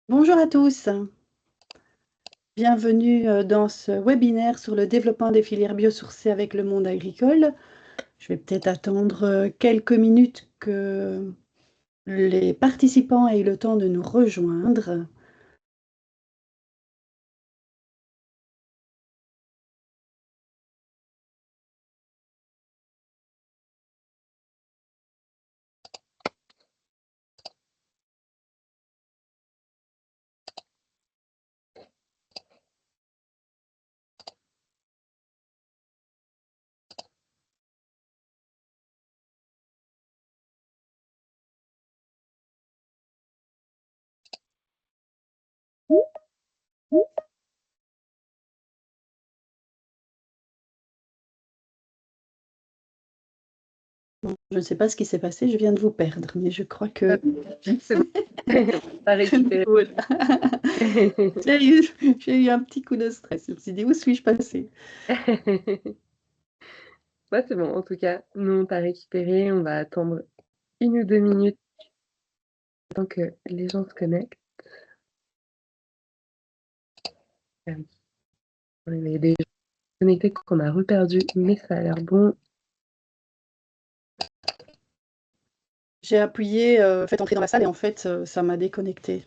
Bonjour à tous, bienvenue dans ce webinaire sur le développement des filières biosourcées avec le monde agricole. Je vais peut-être attendre quelques minutes que les participants aient le temps de nous rejoindre. Bon, je ne sais pas ce qui s'est passé, je viens de vous perdre, mais je crois que... C'est bon, t'as récupéré. Voilà. J'ai eu un petit coup de stress, je me suis dit, où suis-je passée? Ouais, c'est bon, en tout cas, nous, on t'a récupéré. On va attendre 1 ou 2 minutes tant que les gens se connectent. Ah oui, il y avait des gens connectés qu'on a reperdu, mais ça a l'air bon. J'ai appuyé faites entrer dans la salle et en fait, ça m'a déconnecté.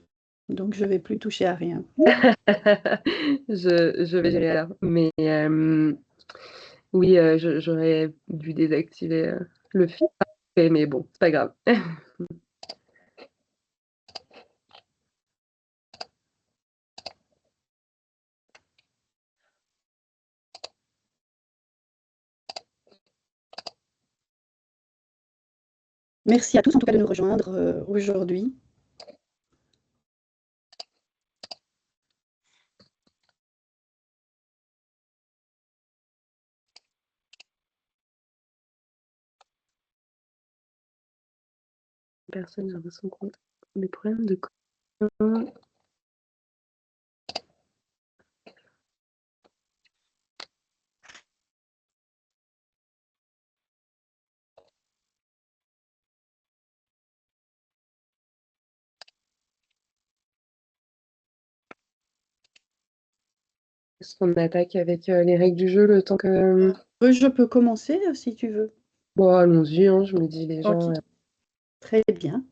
Donc, je ne vais plus toucher à rien. Je vais gérer alors. Mais oui, j'aurais dû désactiver le fil. Mais bon, c'est pas grave. Merci à tous en tout cas de nous rejoindre aujourd'hui. Personne, j'ai l'impression qu'on a des problèmes de connexion. Est-ce qu'on attaque avec les règles du jeu le temps que... Je peux commencer si tu veux. Bon, allons-y, hein, je me dis les Ok, gens... très bien.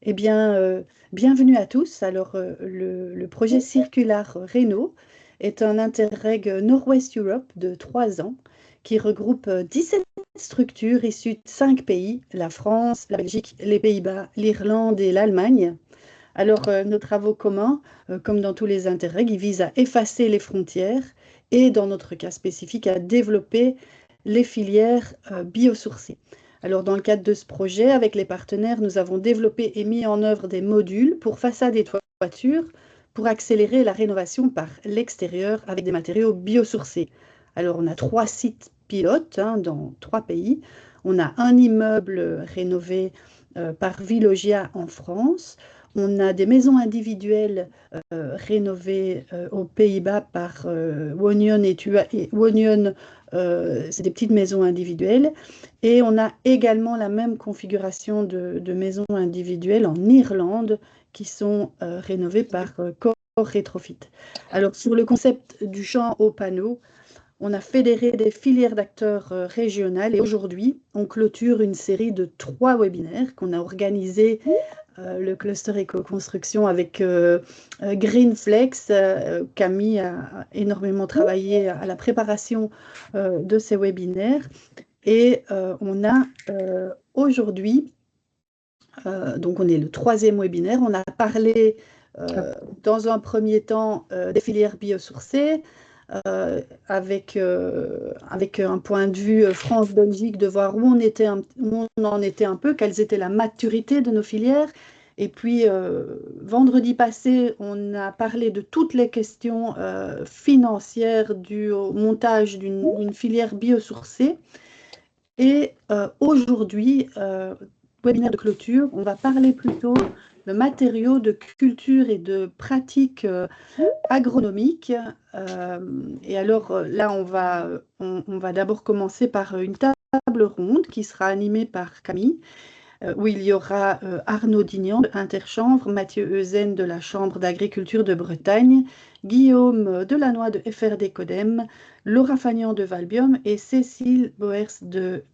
Eh bien, bienvenue à tous. Alors, le projet Circular Réno est un interreg Nord-Ouest Europe de 3 ans qui regroupe 17 structures issues de 5 pays, la France, la Belgique, les Pays-Bas, l'Irlande et l'Allemagne. Alors, nos travaux communs, comme dans tous les interregs, ils visent à effacer les frontières et, dans notre cas spécifique, à développer les filières biosourcées. Alors, dans le cadre de ce projet, avec les partenaires, nous avons développé et mis en œuvre des modules pour façades et toitures pour accélérer la rénovation par l'extérieur avec des matériaux biosourcés. Alors, on a 3 sites pilotes dans 3 pays. On a un immeuble rénové par Vilogia en France. On a des maisons individuelles rénovées aux Pays-Bas par Wonion et Wonion, c'est des petites maisons individuelles. Et on a également la même configuration de maisons individuelles en Irlande qui sont rénovées par Core Retrofit. Alors, sur le concept du champ au panneau, on a fédéré des filières d'acteurs régionales et aujourd'hui, on clôture une série de 3 webinaires qu'on a organisés le cluster éco-construction avec Greenflex. Camille a énormément travaillé à la préparation de ces webinaires. Et on a aujourd'hui, donc on est le 3e webinaire, on a parlé dans un premier temps des filières biosourcées, avec un point de vue France-Belgique, de voir où on en était un peu, quelles étaient la maturité de nos filières. Et puis, vendredi passé, on a parlé de toutes les questions financières du montage d'une filière biosourcée. Et aujourd'hui, webinaire de clôture, on va parler plutôt de matériaux, de culture et de pratiques agronomique. Et alors là, on va d'abord commencer par une table ronde qui sera animée par Camille. où il y aura Arnaud Dignan de Interchambre, Mathieu Euzen de la Chambre d'agriculture de Bretagne, Guillaume Delannoy de FRD Codem, Laura Fagnan de Valbium et Cécile Boers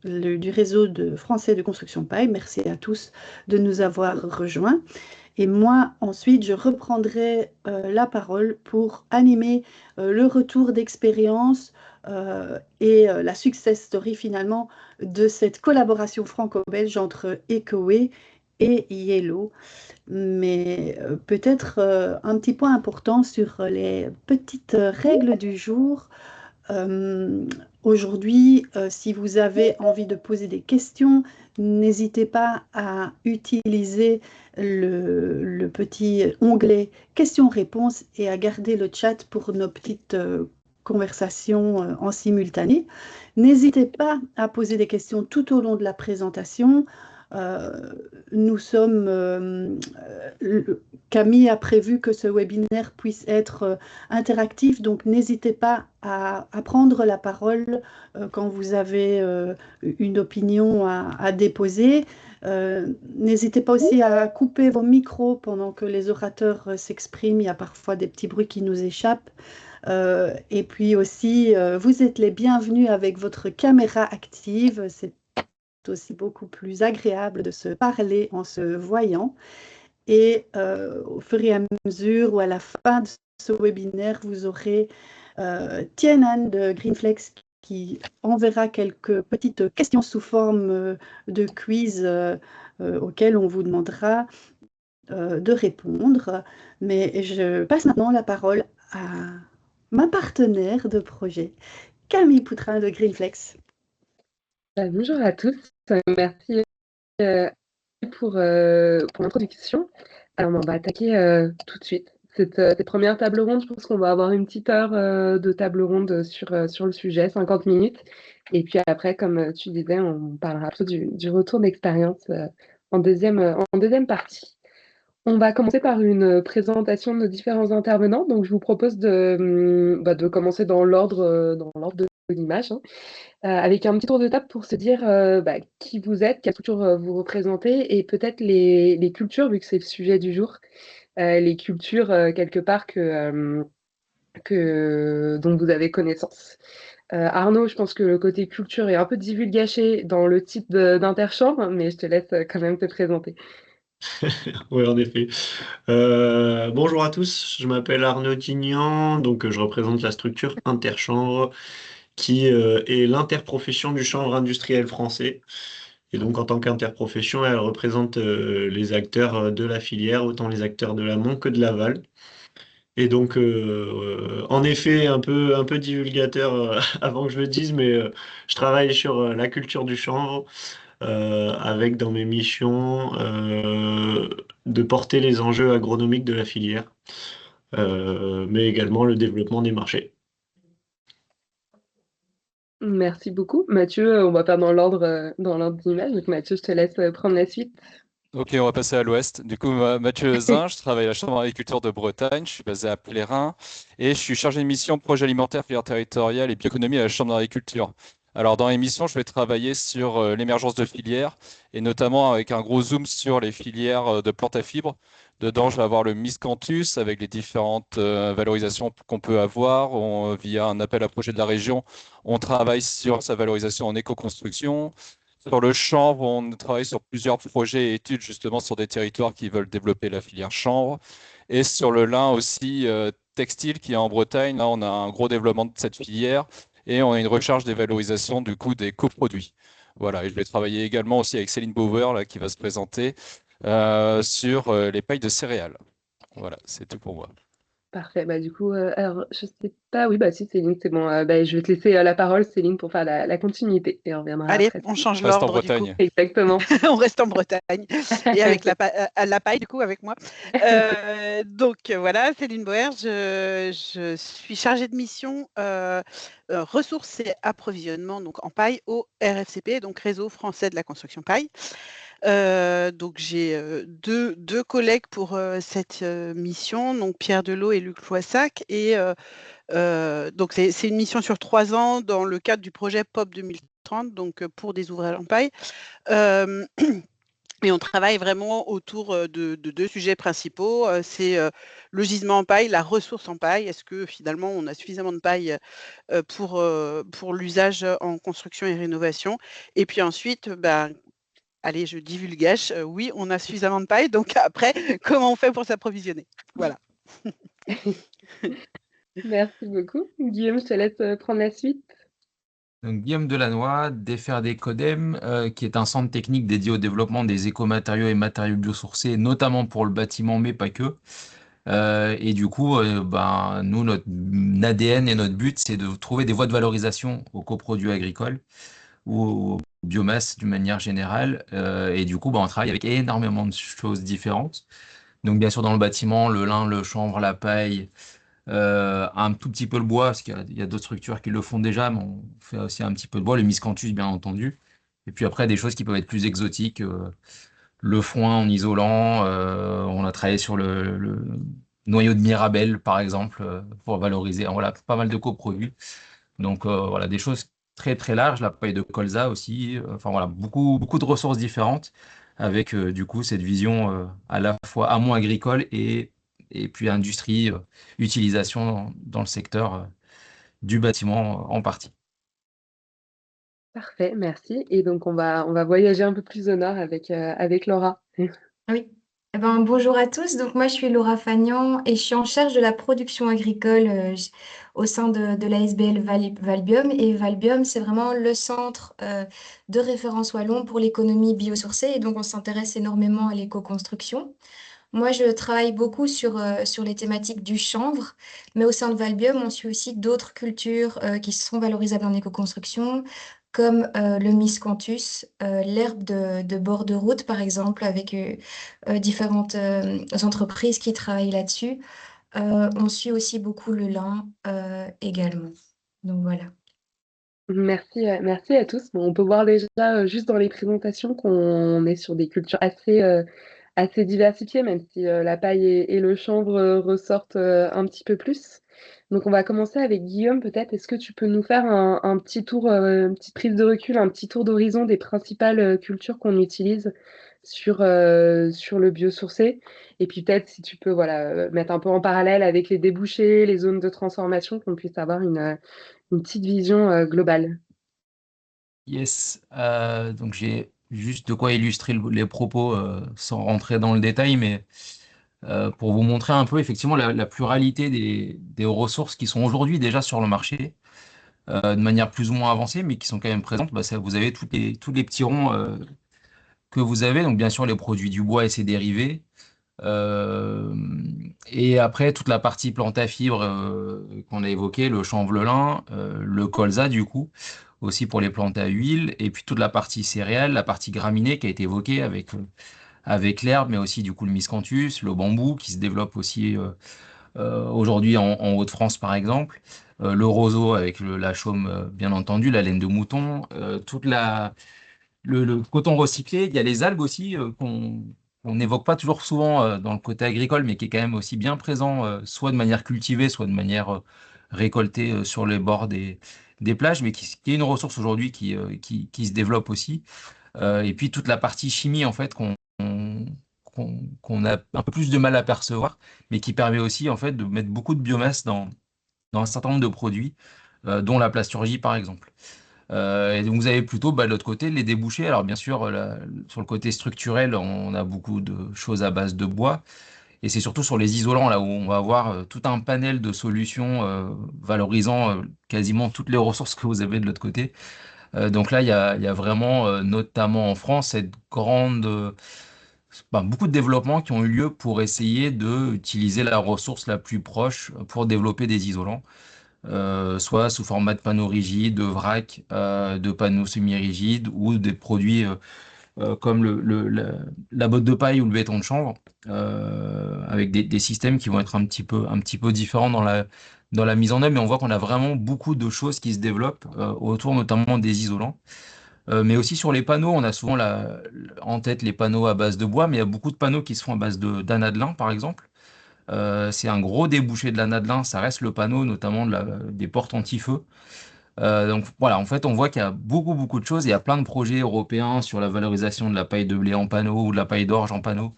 du réseau français de construction paille. Merci à tous de nous avoir rejoints. Et moi, ensuite, je reprendrai la parole pour animer le retour d'expérience et la success story finalement de cette collaboration franco-belge entre Ecowe et Yellow. Mais peut-être un petit point important sur les petites règles du jour. Euh, Aujourd'hui, si vous avez envie de poser des questions, n'hésitez pas à utiliser le petit onglet questions-réponses et à garder le chat pour nos petites conversations en simultané. N'hésitez pas à poser des questions tout au long de la présentation. Euh, nous sommes, Camille a prévu que ce webinaire puisse être interactif, donc n'hésitez pas à prendre la parole quand vous avez une opinion à déposer. N'hésitez pas aussi à couper vos micros pendant que les orateurs s'expriment. Il y a parfois des petits bruits qui nous échappent. Et puis aussi, vous êtes les bienvenus avec votre caméra active. C'est aussi beaucoup plus agréable de se parler en se voyant. Et au fur et à mesure ou à la fin de ce webinaire, vous aurez Tienan de Greenflex qui enverra quelques petites questions sous forme de quiz auxquelles on vous demandera de répondre. Mais je passe maintenant la parole à ma partenaire de projet, Camille Poutrin de Greenflex. Bonjour à tous, merci pour l'introduction. Alors, on va attaquer tout de suite cette première table ronde. Je pense qu'on va avoir une petite heure de table ronde sur le sujet, 50 minutes. Et puis après, comme tu disais, on parlera plutôt du retour d'expérience en deuxième partie. On va commencer par une présentation de nos différents intervenants. Donc, je vous propose de commencer dans l'ordre de l'image, hein, avec un petit tour de table pour se dire qui vous êtes, quelle culture vous représentez et peut-être les cultures, vu que c'est le sujet du jour, les cultures quelque part dont vous avez connaissance. Arnaud, je pense que le côté culture est un peu divulgaché dans le titre d'Interchambre, mais je te laisse quand même te présenter. Oui, en effet. Bonjour à tous, je m'appelle Arnaud Tignan, donc je représente la structure Interchambre, qui est l'interprofession du chanvre industriel français. Et donc en tant qu'interprofession, elle représente les acteurs de la filière, autant les acteurs de l'amont que de l'aval. Et donc, en effet, un peu divulgateur avant que je le dise, mais je travaille sur la culture du chanvre, avec dans mes missions de porter les enjeux agronomiques de la filière, mais également le développement des marchés. Merci beaucoup. Mathieu, on va faire dans l'ordre d'image. Donc Mathieu, je te laisse prendre la suite. Ok, on va passer à l'ouest. Du coup, Mathieu Zin, je travaille à la Chambre d'agriculture de Bretagne, je suis basé à Plérin et je suis chargé de mission projet alimentaire, filière territoriale et bioéconomie à la Chambre d'agriculture. Alors, dans les missions, je vais travailler sur l'émergence de filières et notamment avec un gros zoom sur les filières de plantes à fibres. Dedans, je vais avoir le miscanthus avec les différentes valorisations qu'on peut avoir. Via un appel à projet de la région, on travaille sur sa valorisation en éco-construction. Sur le chanvre, on travaille sur plusieurs projets et études justement sur des territoires qui veulent développer la filière chanvre. Et sur le lin aussi textile qui est en Bretagne, là on a un gros développement de cette filière et on a une recherche des valorisations du coup des coproduits. Voilà, et je vais travailler également aussi avec Céline Bauer là, qui va se présenter sur les pailles de céréales. Voilà, c'est tout pour moi. Parfait. Du coup, alors, je sais pas. Oui, si, Céline, c'est bon. Je vais te laisser la parole, Céline, pour faire la continuité et on reviendra Allez, après. on change Reste en l'ordre du coup. Bretagne. Exactement. On reste en Bretagne et avec la paille du coup avec moi. Donc voilà, Céline Boer, je suis chargée de mission ressources et approvisionnement donc en paille au RFCP, donc Réseau français de la construction paille. Donc j'ai deux collègues pour cette mission, donc Pierre Delot et Luc Loissac. Et donc c'est une mission sur 3 ans dans le cadre du projet POP 2030, donc pour des ouvrages en paille. Et on travaille vraiment autour de deux sujets principaux. C'est le gisement en paille, la ressource en paille. Est-ce que finalement on a suffisamment de paille pour l'usage en construction et rénovation? Et puis ensuite, allez, je divulgage, oui, on a suffisamment de paille. Donc après, comment on fait pour s'approvisionner? Voilà. Merci beaucoup. Guillaume, je te laisse prendre la suite. Donc, Guillaume Delannoy, d'FRD Codem, qui est un centre technique dédié au développement des écomatériaux et matériaux biosourcés, notamment pour le bâtiment, mais pas que. Et du coup, nous, notre ADN et notre but, c'est de trouver des voies de valorisation aux coproduits agricoles ou aux biomasses d'une manière générale. Et du coup, on travaille avec énormément de choses différentes. Donc, bien sûr, dans le bâtiment, le lin, le chanvre, la paille, un tout petit peu le bois, parce qu'il y a d'autres structures qui le font déjà, mais on fait aussi un petit peu de bois, le miscanthus, bien entendu. Et puis après, des choses qui peuvent être plus exotiques, le foin en isolant. On a travaillé sur le noyau de Mirabelle, par exemple, pour valoriser. Voilà, pas mal de coproduits. Donc voilà, des choses très très larges, la paille de colza aussi. Enfin voilà, beaucoup, beaucoup de ressources différentes avec du coup cette vision à la fois amont agricole et puis industrie, utilisation dans le secteur du bâtiment en partie. Parfait, merci. Et donc, on va voyager un peu plus au nord avec Laura. Oui. Eh ben, bonjour à tous. Donc moi, je suis Laura Fagnan et je suis en charge de la production agricole au sein de l'ASBL Valbium. Et Valbium, c'est vraiment le centre de référence wallon pour l'économie biosourcée. Et donc, on s'intéresse énormément à l'éco-construction. Moi, je travaille beaucoup sur les thématiques du chanvre, mais au sein de Valbium, on suit aussi d'autres cultures qui sont valorisables en éco-construction, comme le miscanthus, l'herbe de bord de route, par exemple, avec différentes entreprises qui travaillent là-dessus. On suit aussi beaucoup le lin également. Donc voilà. Merci à tous. Bon, on peut voir déjà juste dans les présentations qu'on est sur des cultures assez diversifiées, même si la paille et le chanvre ressortent un petit peu plus. Donc on va commencer avec Guillaume, peut-être. Est-ce que tu peux nous faire un petit tour, une petite prise de recul, un petit tour d'horizon des principales cultures qu'on utilise sur le biosourcé? Et puis peut-être si tu peux mettre un peu en parallèle avec les débouchés, les zones de transformation, qu'on puisse avoir une petite vision globale. Yes, donc j'ai juste de quoi illustrer les propos sans rentrer dans le détail, mais pour vous montrer un peu effectivement la pluralité des ressources qui sont aujourd'hui déjà sur le marché, de manière plus ou moins avancée, mais qui sont quand même présentes. Vous avez tous les petits ronds que vous avez, donc bien sûr les produits du bois et ses dérivés. Euh, et après, toute la partie plante à fibres qu'on a évoqué, le chanvre, le lin, le colza du coup, aussi pour les plantes à huile, et puis toute la partie céréales, la partie graminée qui a été évoquée avec l'herbe, mais aussi du coup le miscanthus, le bambou qui se développe aussi aujourd'hui en Hauts-de-France par exemple, le roseau avec la chaume bien entendu, la laine de mouton, le coton recyclé, il y a les algues aussi qu'on n'évoque pas toujours souvent dans le côté agricole, mais qui est quand même aussi bien présent, soit de manière cultivée, soit de manière récoltée sur les bords des plages, mais qui est une ressource aujourd'hui qui se développe aussi. Et puis toute la partie chimie, en fait, qu'on a un peu plus de mal à percevoir, mais qui permet aussi, en fait, de mettre beaucoup de biomasse dans un certain nombre de produits, dont la plasturgie, par exemple. Et donc vous avez plutôt de l'autre côté les débouchés. Alors bien sûr, sur le côté structurel, on a beaucoup de choses à base de bois. Et c'est surtout sur les isolants là où on va avoir tout un panel de solutions valorisant quasiment toutes les ressources que vous avez de l'autre côté. Donc là, il y a vraiment, notamment en France, cette beaucoup de développements qui ont eu lieu pour essayer d'utiliser la ressource la plus proche pour développer des isolants, soit sous format de panneaux rigides, de vrac, de panneaux semi-rigides ou des produits comme la botte de paille ou le béton de chanvre, avec des systèmes qui vont être un petit peu différents dans la mise en œuvre, mais on voit qu'on a vraiment beaucoup de choses qui se développent autour notamment des isolants. Mais aussi sur les panneaux, on a souvent en tête les panneaux à base de bois, mais il y a beaucoup de panneaux qui se font à base d'anadelin, par exemple. C'est un gros débouché de l'anadelin, ça reste le panneau, notamment des portes anti-feu. Donc voilà, en fait, on voit qu'il y a beaucoup de choses. Il y a plein de projets européens sur la valorisation de la paille de blé en panneau ou de la paille d'orge en panneau.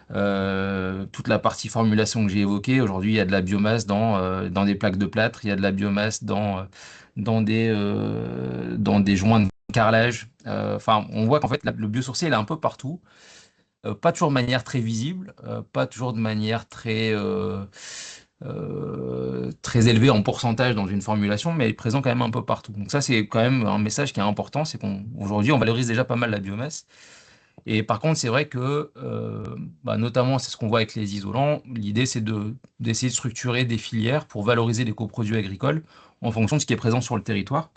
Toute la partie formulation que j'ai évoquée, aujourd'hui, il y a de la biomasse dans des plaques de plâtre, il y a de la biomasse dans des joints de carrelage. Enfin, on voit qu'en fait, le biosourcé, il est un peu partout. Pas toujours de manière très visible, pas toujours de manière très élevée en pourcentage dans une formulation, mais il est présent quand même un peu partout. Donc ça, c'est quand même un message qui est important, c'est qu'aujourd'hui, on valorise déjà pas mal la biomasse. Et par contre, c'est vrai que, notamment, c'est ce qu'on voit avec les isolants, l'idée, c'est d'essayer de structurer des filières pour valoriser les coproduits agricoles en fonction de ce qui est présent sur le territoire.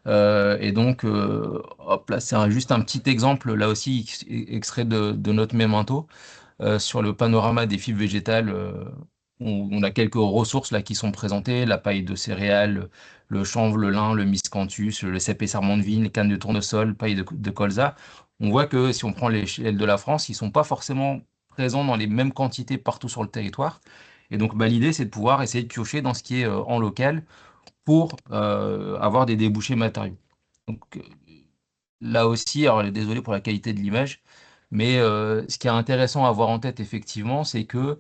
Et donc, hop là, c'est juste un petit exemple, là aussi, extrait de notre mémento, sur le panorama des fibres végétales. On a quelques ressources là qui sont présentées, la paille de céréales, le chanvre, le lin, le miscanthus, le cèpe et sarment de vigne, les cannes de tournesol, paille de colza. On voit que si on prend l'échelle de la France, ils sont pas forcément présents dans les mêmes quantités partout sur le territoire. Et donc, l'idée, c'est de pouvoir essayer de piocher dans ce qui est en local pour avoir des débouchés matériaux. Donc là aussi, alors désolé pour la qualité de l'image, mais ce qui est intéressant à avoir en tête effectivement, c'est que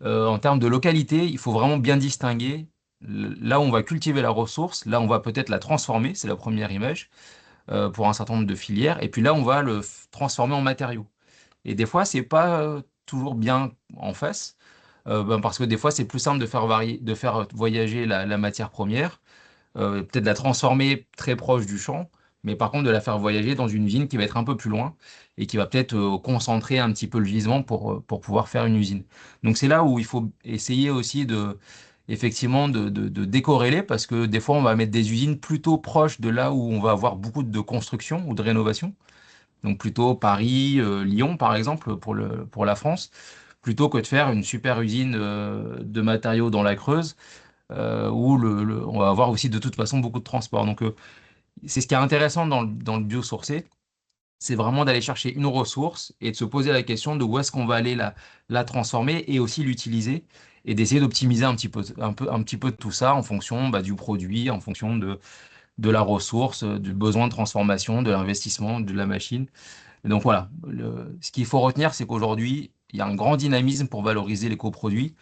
en termes de localité, il faut vraiment bien distinguer là où on va cultiver la ressource, là on va peut-être la transformer, c'est la première image, pour un certain nombre de filières, et puis là on va transformer en matériaux. Et des fois, c'est pas toujours bien en face, parce que des fois c'est plus simple de faire voyager la matière première, peut-être la transformer très proche du champ, mais par contre de la faire voyager dans une usine qui va être un peu plus loin et qui va peut-être concentrer un petit peu le gisement pour pouvoir faire une usine. Donc c'est là où il faut essayer aussi effectivement de décorréler, parce que des fois on va mettre des usines plutôt proches de là où on va avoir beaucoup de construction ou de rénovation, donc plutôt Paris, Lyon par exemple pour la France, plutôt que de faire une super usine de matériaux dans la Creuse, où on va avoir aussi de toute façon beaucoup de transport. Donc, c'est ce qui est intéressant dans le biosourcé, c'est vraiment d'aller chercher une ressource et de se poser la question de où est-ce qu'on va aller la transformer et aussi l'utiliser et d'essayer d'optimiser un petit peu de tout ça en fonction du produit, en fonction de la ressource, du besoin de transformation, de l'investissement, de la machine. Et donc voilà, ce qu'il faut retenir, c'est qu'aujourd'hui, il y a un grand dynamisme pour valoriser les coproduits.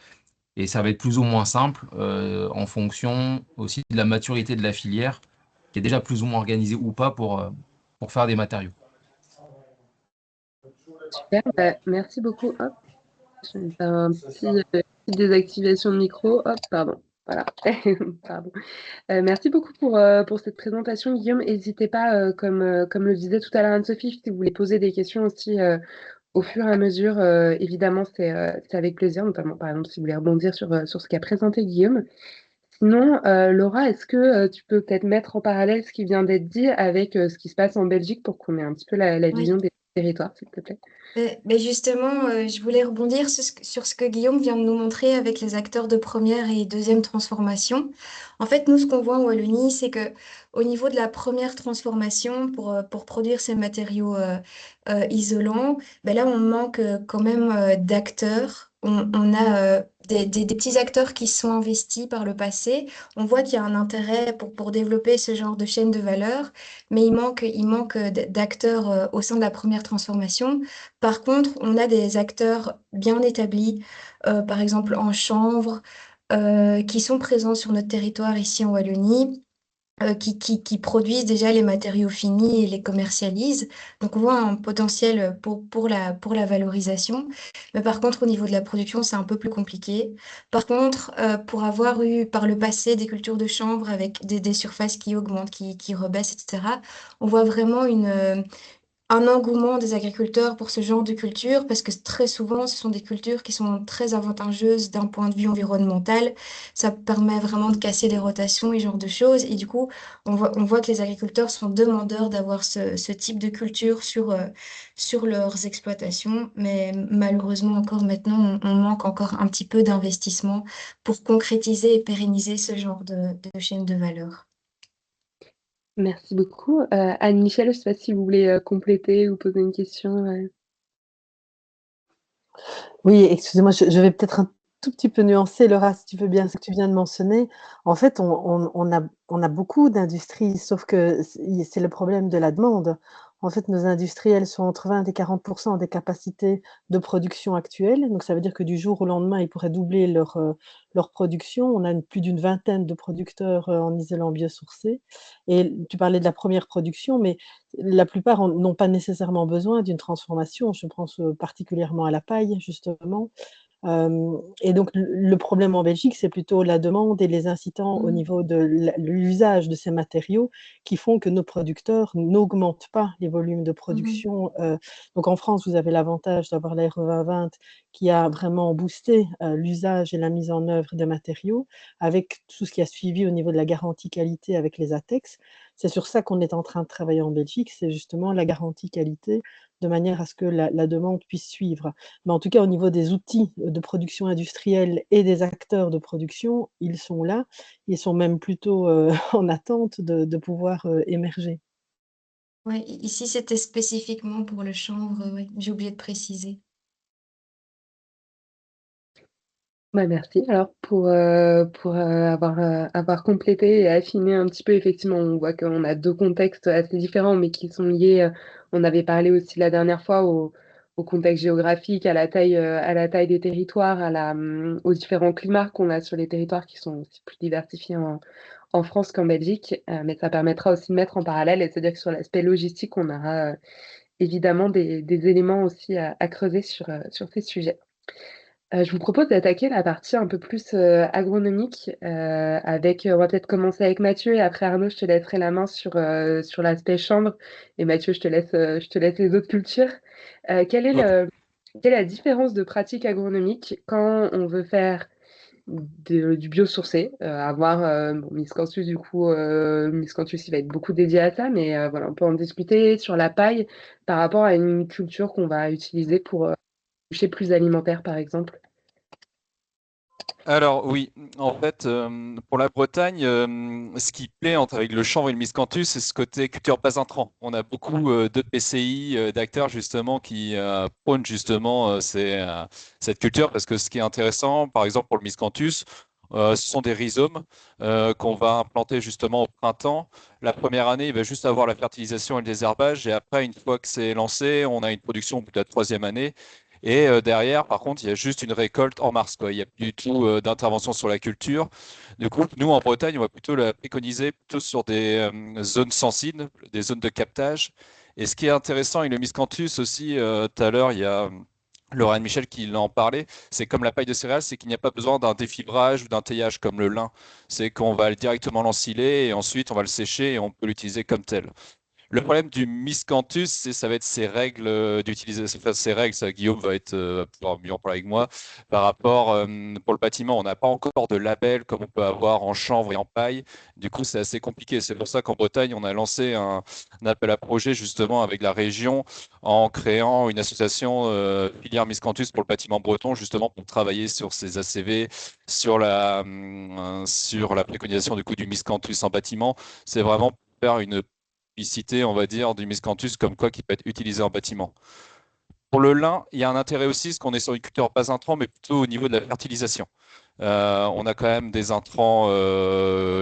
Et ça va être plus ou moins simple en fonction aussi de la maturité de la filière, qui est déjà plus ou moins organisée ou pas pour faire des matériaux. Super, merci beaucoup. Hop, je vais me faire un petite désactivation de micro. Hop, pardon. Voilà. Pardon. Merci beaucoup pour cette présentation, Guillaume. N'hésitez pas, comme le disait tout à l'heure Anne-Sophie, si vous voulez poser des questions aussi au fur et à mesure, évidemment, c'est avec plaisir, notamment par exemple si vous voulez rebondir sur ce qu'a présenté Guillaume. Sinon, Laura, est-ce que tu peux peut-être mettre en parallèle ce qui vient d'être dit avec ce qui se passe en Belgique pour qu'on ait un petit peu la vision Oui. des territoires, s'il te plaît? Mais justement, je voulais rebondir sur ce que Guillaume vient de nous montrer avec les acteurs de première et deuxième transformation. En fait, nous, ce qu'on voit en Wallonie, c'est que au niveau de la première transformation, pour produire ces matériaux isolants, ben là, on manque quand même d'acteurs. On a des petits acteurs qui sont investis par le passé. On voit qu'il y a un intérêt pour développer ce genre de chaîne de valeur, mais il manque d'acteurs au sein de la première transformation. Par contre, on a des acteurs bien établis, par exemple en chanvre, qui sont présents sur notre territoire ici en Wallonie, qui produisent déjà les matériaux finis et les commercialisent. Donc on voit un potentiel pour la valorisation. Mais par contre, au niveau de la production, c'est un peu plus compliqué. Par contre, pour avoir eu par le passé des cultures de chanvre avec des surfaces qui augmentent, qui rebaissent, etc., on voit vraiment un engouement des agriculteurs pour ce genre de culture, parce que très souvent, ce sont des cultures qui sont très avantageuses d'un point de vue environnemental. Ça permet vraiment de casser les rotations et ce genre de choses. Et du coup, on voit que les agriculteurs sont demandeurs d'avoir ce type de culture sur leurs exploitations. Mais malheureusement, encore maintenant, on manque encore un petit peu d'investissement pour concrétiser et pérenniser ce genre de chaîne de valeur. Merci beaucoup. Anne-Michel, je ne sais pas si vous voulez compléter ou poser une question. Oui, excusez-moi, je vais peut-être tout petit peu nuancer, Laura, si tu veux bien, ce que tu viens de mentionner. En fait, on a beaucoup d'industries, sauf que c'est le problème de la demande. En fait, nos industriels sont entre 20 et 40% des capacités de production actuelles. Donc, ça veut dire que du jour au lendemain, ils pourraient doubler leur production. On a plus d'une vingtaine de producteurs en isolant biosourcé. Et tu parlais de la première production, mais la plupart n'ont pas nécessairement besoin d'une transformation. Je pense particulièrement à la paille, justement. Et donc, le problème en Belgique, c'est plutôt la demande et les incitants au niveau de l'usage de ces matériaux qui font que nos producteurs n'augmentent pas les volumes de production. Donc, en France, vous avez l'avantage d'avoir la RE 2020 qui a vraiment boosté l'usage et la mise en œuvre des matériaux avec tout ce qui a suivi au niveau de la garantie qualité avec les ATEX. C'est sur ça qu'on est en train de travailler en Belgique, c'est justement la garantie qualité de manière à ce que la demande puisse suivre. Mais en tout cas, au niveau des outils de production industrielle et des acteurs de production, ils sont là. Ils sont même plutôt en attente de pouvoir émerger. Ouais, ici, c'était spécifiquement pour le chanvre, ouais, j'ai oublié de préciser. Bah, merci. Alors pour avoir complété et affiné un petit peu, effectivement, on voit qu'on a deux contextes assez différents, mais qui sont liés. On avait parlé aussi la dernière fois au contexte géographique, à la taille des territoires, aux différents climats qu'on a sur les territoires qui sont aussi plus diversifiés en France qu'en Belgique. Mais ça permettra aussi de mettre en parallèle, et c'est-à-dire que sur l'aspect logistique, on aura évidemment des éléments aussi à creuser sur ces sujets. Je vous propose d'attaquer la partie un peu plus agronomique on va peut-être commencer avec Mathieu et après Arnaud, je te laisserai la main sur l'aspect chanvre et Mathieu, je te laisse les autres cultures. Quelle est Ok. quelle est la différence de pratique agronomique quand on veut faire du biosourcé, avoir Miscanthus du coup, Miscanthus il va être beaucoup dédié à ça, mais voilà, on peut en discuter sur la paille par rapport à une culture qu'on va utiliser pour toucher plus alimentaire par exemple. Alors oui, en fait, pour la Bretagne, ce qui plaît avec le chanvre et le miscanthus, c'est ce côté culture bas intrant. On a beaucoup de PCI, d'acteurs justement qui prônent justement cette culture parce que ce qui est intéressant, par exemple pour le miscanthus, ce sont des rhizomes qu'on va implanter justement au printemps. La première année, il va juste avoir la fertilisation et le désherbage, et après, une fois que c'est lancé, on a une production au bout de la troisième année. Et derrière, par contre, il y a juste une récolte en mars, quoi. Il n'y a plus du tout d'intervention sur la culture. Du coup, nous, en Bretagne, on va plutôt la préconiser plutôt sur des zones sensibles, des zones de captage. Et ce qui est intéressant avec le miscanthus aussi, tout à l'heure, il y a Lorraine Michel qui en parlait, c'est comme la paille de céréales, c'est qu'il n'y a pas besoin d'un défibrage ou d'un teillage comme le lin. C'est qu'on va directement l'ensiler et ensuite on va le sécher et on peut l'utiliser comme tel. Le problème du miscanthus, ça va être ses règles d'utilisation. Enfin, ses règles, ça, Guillaume va pouvoir mieux en parler avec moi. Par rapport, pour le bâtiment, on n'a pas encore de label comme on peut avoir en chanvre et en paille. Du coup, c'est assez compliqué. C'est pour ça qu'en Bretagne, on a lancé un appel à projet justement avec la région en créant une association filière miscanthus pour le bâtiment breton, justement pour travailler sur ces ACV, sur la préconisation du coup du miscanthus en bâtiment. C'est vraiment pour faire une publicité, on va dire, du miscanthus comme quoi qui peut être utilisé en bâtiment. Pour le lin, il y a un intérêt aussi, parce qu'on est sur une culture pas intrant, mais plutôt au niveau de la fertilisation. On a quand même des intrants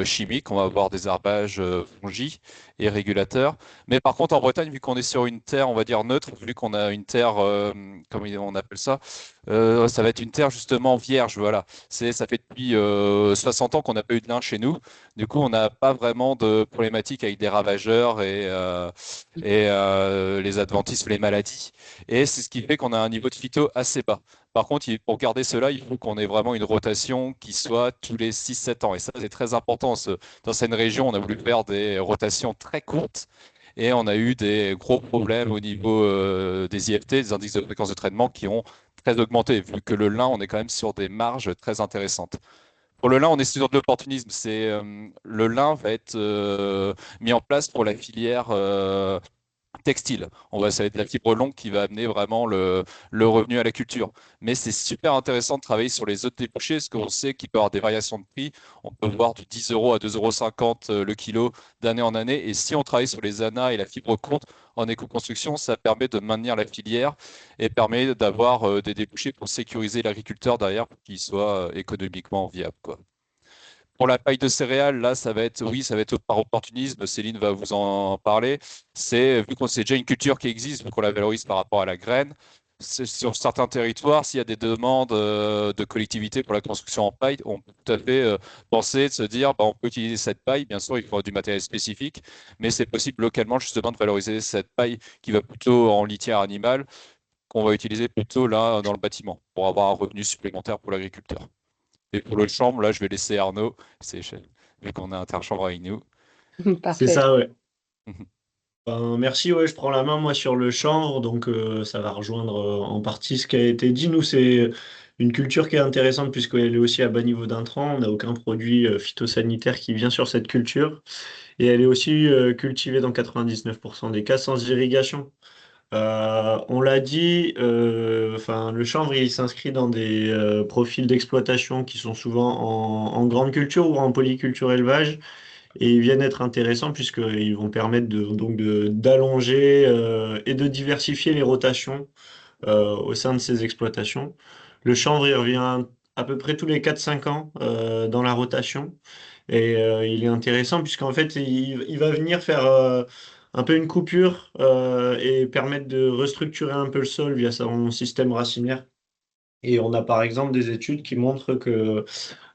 chimiques, on va avoir des herbages fongiques et régulateurs. Mais par contre, en Bretagne, vu qu'on est sur une terre, on va dire neutre, vu qu'on a une terre, comment on appelle ça, ça va être une terre justement vierge. Voilà. Ça fait depuis 60 ans qu'on n'a pas eu de lin chez nous. Du coup, on n'a pas vraiment de problématique avec des ravageurs et les adventices, les maladies. Et c'est ce qui fait qu'on a un niveau de phyto assez bas. Par contre, pour garder cela, il faut qu'on ait vraiment une rotation qui soit tous les 6-7 ans. Et ça, c'est très important. Dans cette région, on a voulu faire des rotations très courtes et on a eu des gros problèmes au niveau des IFT, des indices de fréquence de traitement, qui ont très augmenté, vu que le lin, on est quand même sur des marges très intéressantes. Pour le lin, on est sur de l'opportunisme. Le lin va être mis en place pour la filière textile. Ça va être la fibre longue qui va amener vraiment le revenu à la culture. Mais c'est super intéressant de travailler sur les autres débouchés, parce qu'on sait qu'il peut y avoir des variations de prix. On peut voir du 10 € à 2,50 € le kilo d'année en année. Et si on travaille sur les ANA et la fibre courte en éco-construction, ça permet de maintenir la filière et permet d'avoir des débouchés pour sécuriser l'agriculteur derrière pour qu'il soit économiquement viable, quoi. Pour la paille de céréales, là, oui, ça va être par opportunisme. Céline va vous en parler. Vu qu'on c'est déjà une culture qui existe, vu qu'on la valorise par rapport à la graine. Sur certains territoires, s'il y a des demandes de collectivités pour la construction en paille, on peut tout à fait penser de se dire, bah, on peut utiliser cette paille. Bien sûr, il faut du matériel spécifique, mais c'est possible localement justement de valoriser cette paille qui va plutôt en litière animale, qu'on va utiliser plutôt là dans le bâtiment pour avoir un revenu supplémentaire pour l'agriculteur. Et pour le chanvre, là, je vais laisser Arnaud, vu qu'on a interchambre avec nous. C'est Parfait. ça, ouais. Ben, merci, ouais, je prends la main moi sur le chanvre, donc ça va rejoindre en partie ce qui a été dit. Nous, c'est une culture qui est intéressante puisqu'elle est aussi à bas niveau d'intrants. On n'a aucun produit phytosanitaire qui vient sur cette culture. Et elle est aussi cultivée dans 99% des cas sans irrigation. On l'a dit, enfin, le chanvre, il s'inscrit dans des profils d'exploitation qui sont souvent en grande culture ou en polyculture élevage. Et ils viennent être intéressants puisqu'ils vont permettre d'allonger et de diversifier les rotations au sein de ces exploitations. Le chanvre, il revient à peu près tous les 4-5 ans dans la rotation. Et il est intéressant puisqu'en fait, il va venir faire un peu une coupure et permettre de restructurer un peu le sol via son système racinaire. Et on a par exemple des études qui montrent que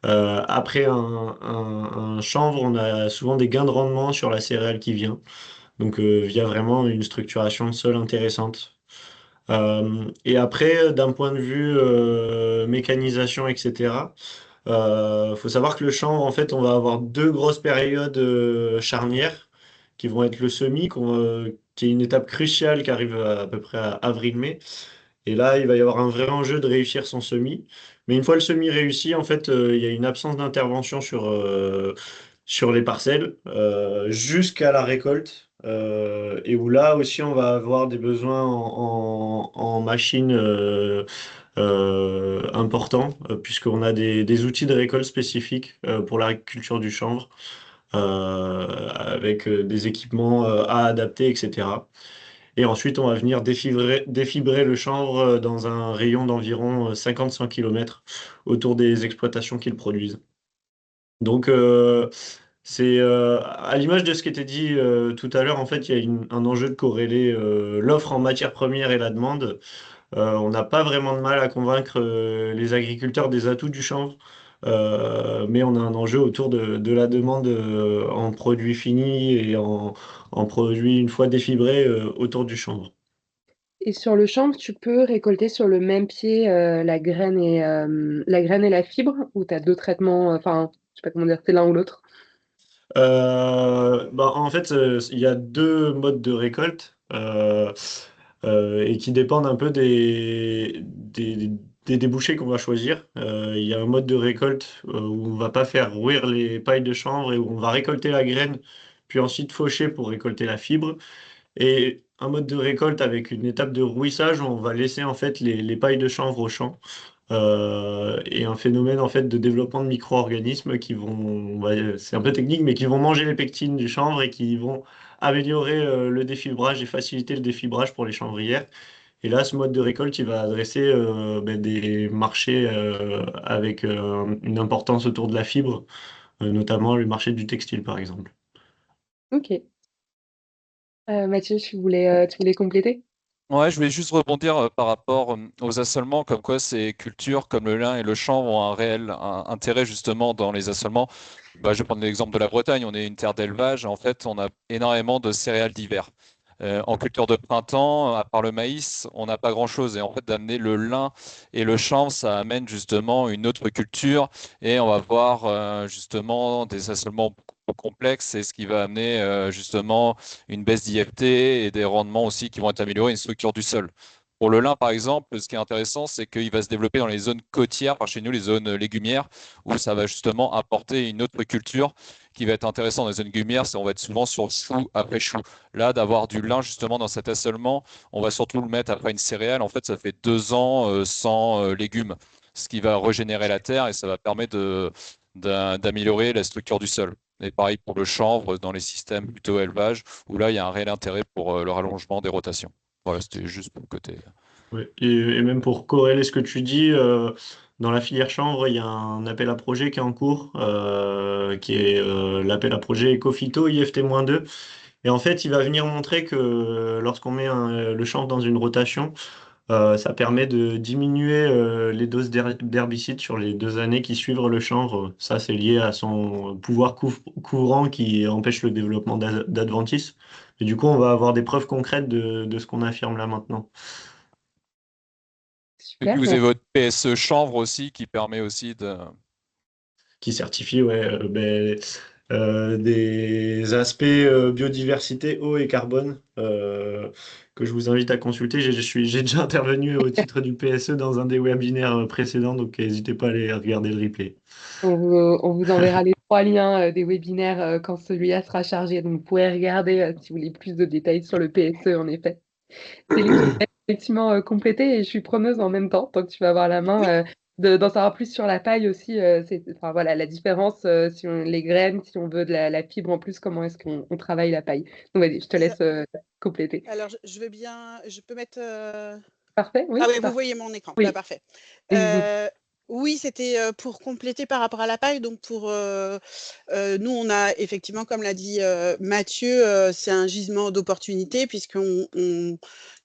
après un chanvre, on a souvent des gains de rendement sur la céréale qui vient. Donc via vraiment une structuration de sol intéressante. Et après, d'un point de vue mécanisation, etc., faut savoir que le chanvre, en fait, on va avoir deux grosses périodes charnières qui vont être le semis, qui est une étape cruciale qui arrive à peu près à avril-mai. Et là, il va y avoir un vrai enjeu de réussir son semis. Mais une fois le semis réussi, en fait, il y a une absence d'intervention sur les parcelles jusqu'à la récolte. Et où là aussi, on va avoir des besoins en machines importants, puisqu'on a des outils de récolte spécifiques pour l'agriculture du chanvre, avec des équipements à adapter, etc. Et ensuite, on va venir défibrer le chanvre dans un rayon d'environ 50-100 km autour des exploitations qui le produisent. Donc, c'est à l'image de ce qui était dit tout à l'heure, en fait, il y a un enjeu de corréler l'offre en matières premières et la demande. On n'a pas vraiment de mal à convaincre les agriculteurs des atouts du chanvre, mais on a un enjeu autour de la demande en produits finis et en produits une fois défibrés autour du chanvre. Et sur le chanvre, tu peux récolter sur le même pied la graine et la fibre, ou tu as deux traitements, enfin, je sais pas comment dire, c'est l'un ou l'autre. Bah, en fait, il y a deux modes de récolte et qui dépendent un peu des débouchés qu'on va choisir. Il y a un mode de récolte où on va pas faire rouir les pailles de chanvre et où on va récolter la graine, puis ensuite faucher pour récolter la fibre. Et un mode de récolte avec une étape de rouissage où on va laisser en fait les pailles de chanvre au champ. Et un phénomène en fait de développement de micro-organismes qui vont, c'est un peu technique, mais qui vont manger les pectines du chanvre et qui vont améliorer le défibrage et faciliter le défibrage pour les chanvrières. Et là, ce mode de récolte, il va adresser des marchés avec une importance autour de la fibre, notamment le marché du textile, par exemple. Ok. Mathieu, tu voulais compléter? Ouais, je voulais juste rebondir par rapport aux assolements, comme quoi ces cultures comme le lin et le chanvre ont un réel intérêt justement dans les assolements. Bah, je vais prendre l'exemple de la Bretagne, on est une terre d'élevage, en fait on a énormément de céréales d'hiver. En culture de printemps, à part le maïs, on n'a pas grand-chose. Et en fait, d'amener le lin et le chanvre, ça amène justement une autre culture. Et on va voir justement des assolements beaucoup plus complexes. C'est ce qui va amener justement une baisse d'IFT et des rendements aussi qui vont être améliorés, une structure du sol. Pour le lin, par exemple, ce qui est intéressant, c'est qu'il va se développer dans les zones côtières, par chez nous, les zones légumières, où ça va justement apporter une autre culture qui va être intéressante dans les zones légumières. On va être souvent sur chou après chou. Là, d'avoir du lin justement dans cet assolement, on va surtout le mettre après une céréale. En fait, ça fait 2 ans sans légumes, ce qui va régénérer la terre et ça va permettre d'améliorer la structure du sol. Et pareil pour le chanvre dans les systèmes plutôt élevage, où là, il y a un réel intérêt pour le rallongement des rotations. Voilà, c'était juste pour le côté. Ouais. Et même pour corréler ce que tu dis, dans la filière chanvre, il y a un appel à projet qui est en cours, qui est l'appel à projet Ecophyto IFT-2. Et en fait, il va venir montrer que lorsqu'on met le chanvre dans une rotation, ça permet de diminuer les doses d'herbicides sur les 2 années qui suivent le chanvre. Ça, c'est lié à son pouvoir couvrant qui empêche le développement d'adventices. Et du coup, on va avoir des preuves concrètes de ce qu'on affirme là maintenant. Et puis Super, vous avez merci. votre PSE chanvre aussi qui permet aussi de. Qui certifie ouais, des aspects biodiversité, eau et carbone que je vous invite à consulter. J'ai déjà intervenu au titre du PSE dans un des webinaires précédents, donc n'hésitez pas à aller regarder le replay. On vous enverra les 3 liens des webinaires quand celui-là sera chargé. Donc, vous pouvez regarder si vous voulez plus de détails sur le PSE, en effet. Céline, je vais effectivement compléter et je suis preneuse en même temps, donc tu vas avoir la Oui. main d'en savoir plus sur la paille aussi. Enfin, voilà, la différence, les graines, si on veut de la fibre en plus, comment est-ce qu'on travaille la paille. Donc, vas-y, je te laisse compléter. Alors, je veux bien, je peux mettre. Parfait, Ah oui, oui, vous parfait. voyez mon écran. Bah, Oui, parfait. n'hésite Oui, c'était pour compléter par rapport à la paille. Donc, nous, on a effectivement, comme l'a dit Mathieu, c'est un gisement d'opportunité puisqu'on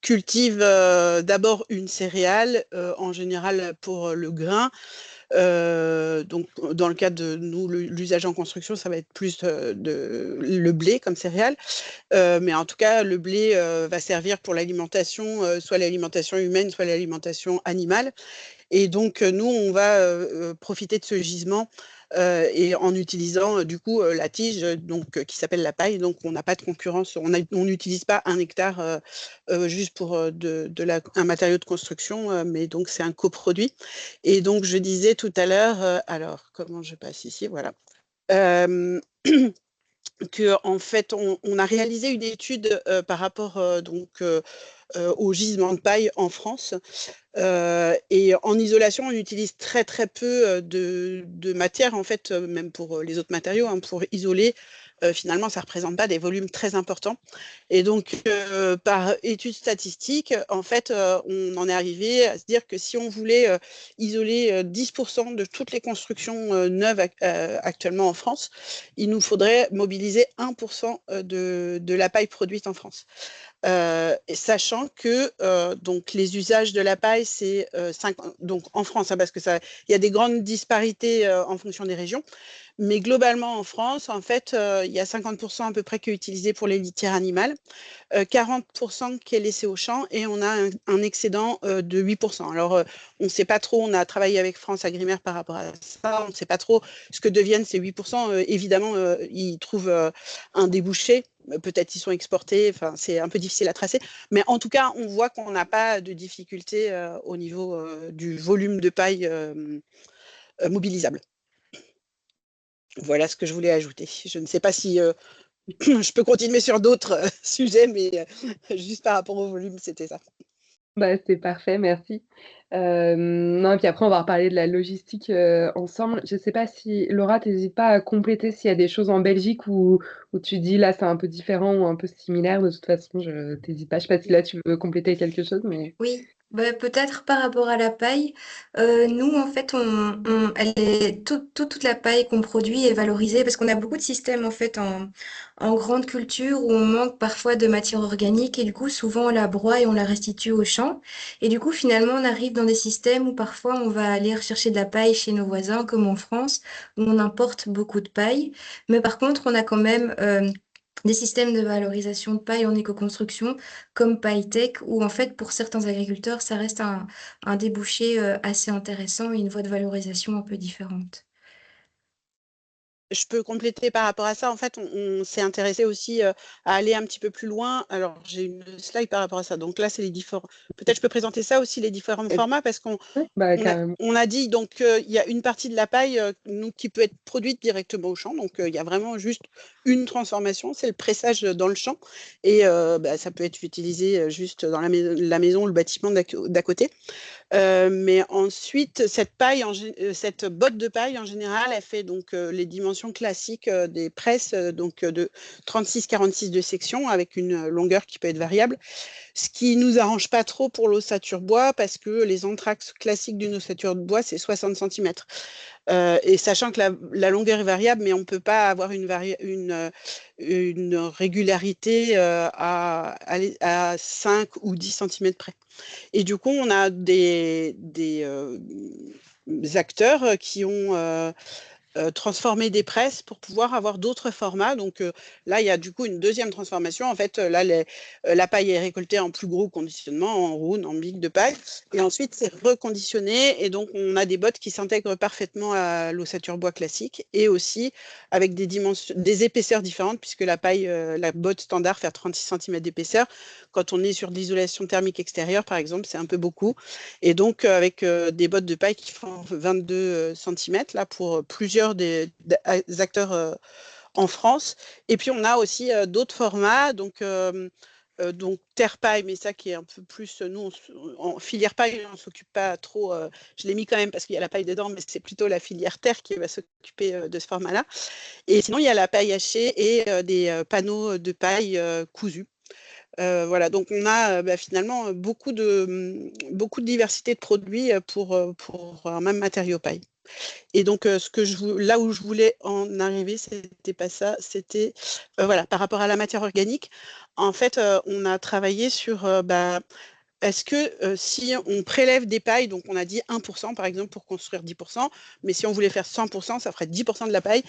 cultive d'abord une céréale, en général pour le grain. Donc, dans le cadre de nous, l'usage en construction, ça va être plus le blé comme céréale. Mais en tout cas, le blé va servir pour l'alimentation, soit l'alimentation humaine, soit l'alimentation animale. Et donc, nous, on va profiter de ce gisement et en utilisant du coup la tige qui s'appelle la paille. Donc, on n'a pas de concurrence. On n'utilise pas 1 hectare juste pour un matériau de construction, mais donc c'est un coproduit. Et donc, je disais tout à l'heure, alors comment je passe ici, voilà. Euh, que en fait, on a réalisé une étude par rapport au gisement de paille en France. Et en isolation, on utilise très très peu de matière, en fait, même pour les autres matériaux, hein, pour isoler. Finalement, ça ne représente pas des volumes très importants. Et donc, par étude statistique, en fait, on en est arrivé à se dire que si on voulait isoler 10% de toutes les constructions neuves actuellement en France, il nous faudrait mobiliser 1% de la paille produite en France. Sachant que donc les usages de la paille, c'est donc en France, hein, parce que il y a des grandes disparités en fonction des régions, mais globalement en France, en fait, il y a 50% à peu près qui est utilisé pour les litières animales, 40% qui est laissé au champ et on a un excédent de 8%. Alors, on ne sait pas trop, on a travaillé avec France Agrimaire par rapport à ça, on ne sait pas trop ce que deviennent ces 8%. Évidemment, ils trouvent un débouché. Peut-être ils sont exportés, enfin, c'est un peu difficile à tracer. Mais en tout cas, on voit qu'on n'a pas de difficulté au niveau du volume de paille mobilisable. Voilà ce que je voulais ajouter. Je ne sais pas si je peux continuer sur d'autres sujets, mais juste par rapport au volume, c'était ça. Bah, c'est parfait, merci. Non, et puis après, on va reparler de la logistique ensemble. Je ne sais pas si, Laura, t'hésites pas à compléter s'il y a des choses en Belgique où tu dis là, c'est un peu différent ou un peu similaire. De toute façon, je t'hésite pas. Je sais pas si là, tu veux compléter quelque chose, mais. Oui, bah, peut-être par rapport à la paille, nous en fait elle est toute la paille qu'on produit est valorisée parce qu'on a beaucoup de systèmes en fait en grande culture où on manque parfois de matière organique et du coup souvent on la broie et on la restitue au champ et du coup finalement on arrive dans des systèmes où parfois on va aller rechercher de la paille chez nos voisins comme en France où on importe beaucoup de paille, mais par contre on a quand même des systèmes de valorisation de paille en éco-construction comme PailleTech, où en fait, pour certains agriculteurs, ça reste un débouché assez intéressant et une voie de valorisation un peu différente. je peux compléter par rapport à ça. En fait, on s'est intéressé aussi à aller un petit peu plus loin. Alors, j'ai une slide par rapport à ça. Donc là, c'est les différents. Peut-être je peux présenter ça aussi, les différents formats, parce qu'on Bah, on a, carrément. on a dit donc il y a une partie de la paille qui peut être produite directement au champ. Donc il y a vraiment juste une transformation, c'est le pressage dans le champ. Et ça peut être utilisé juste dans la maison ou le bâtiment d'à côté. Mais ensuite, cette botte de paille, en général, elle fait donc les dimensions classiques des presses, donc de 36-46 de section, avec une longueur qui peut être variable. Ce qui nous arrange pas trop pour l'ossature bois, parce que les entraxes classiques d'une ossature de bois, c'est 60 cm. Et sachant que la longueur est variable, mais on ne peut pas avoir une régularité à 5 ou 10 cm près. Et du coup, on a des acteurs qui ont transformé des presses pour pouvoir avoir d'autres formats. Donc là, il y a du coup une deuxième transformation. En fait, là, la paille est récoltée en plus gros conditionnement, en roune, en bique de paille. Et ensuite, c'est reconditionné. Et donc, on a des bottes qui s'intègrent parfaitement à l'ossature bois classique et aussi avec des épaisseurs différentes, puisque la botte standard fait 36 cm d'épaisseur. Quand on est sur de l'isolation thermique extérieure, par exemple, c'est un peu beaucoup. Et donc, avec des bottes de paille qui font 22 cm, là, pour plusieurs des acteurs en France. Et puis, on a aussi d'autres formats. Donc, terre paille, mais ça qui est un peu plus, nous, en filière paille, on ne s'occupe pas trop. Je l'ai mis quand même parce qu'il y a la paille dedans, mais c'est plutôt la filière terre qui va s'occuper de ce format-là. Et sinon, il y a la paille hachée et des panneaux de paille cousus. Voilà, donc on a finalement beaucoup de diversité de produits pour un même matériau paille. Et donc, là où je voulais en arriver, c'était pas ça, c'était voilà, par rapport à la matière organique. En fait, on a travaillé sur est-ce que si on prélève des pailles, donc on a dit 1% par exemple pour construire 10%, mais si on voulait faire 100%, ça ferait 10% de la paille.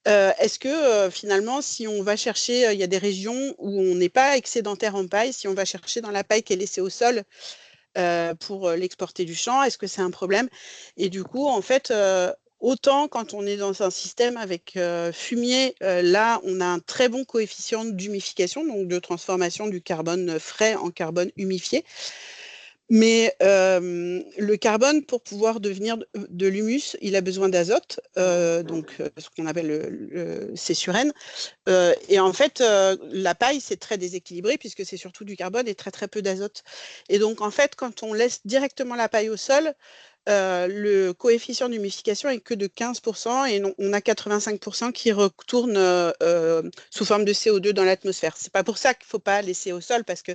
Est-ce que finalement, si on va chercher, il y a des régions où on n'est pas excédentaire en paille, si on va chercher dans la paille qui est laissée au sol pour l'exporter du champ, est-ce que c'est un problème? Et du coup, en fait, autant quand on est dans un système avec fumier, là, on a un très bon coefficient d'humification, donc de transformation du carbone frais en carbone humifié. Mais le carbone, pour pouvoir devenir de l'humus, il a besoin d'azote, donc ce qu'on appelle le C sur N. Et en fait, la paille, c'est très déséquilibré puisque c'est surtout du carbone et très très peu d'azote. Et donc, en fait, quand on laisse directement la paille au sol, le coefficient d'humification est que de 15% et on a 85% qui retournent sous forme de CO2 dans l'atmosphère. C'est pas pour ça qu'il ne faut pas laisser au sol, parce que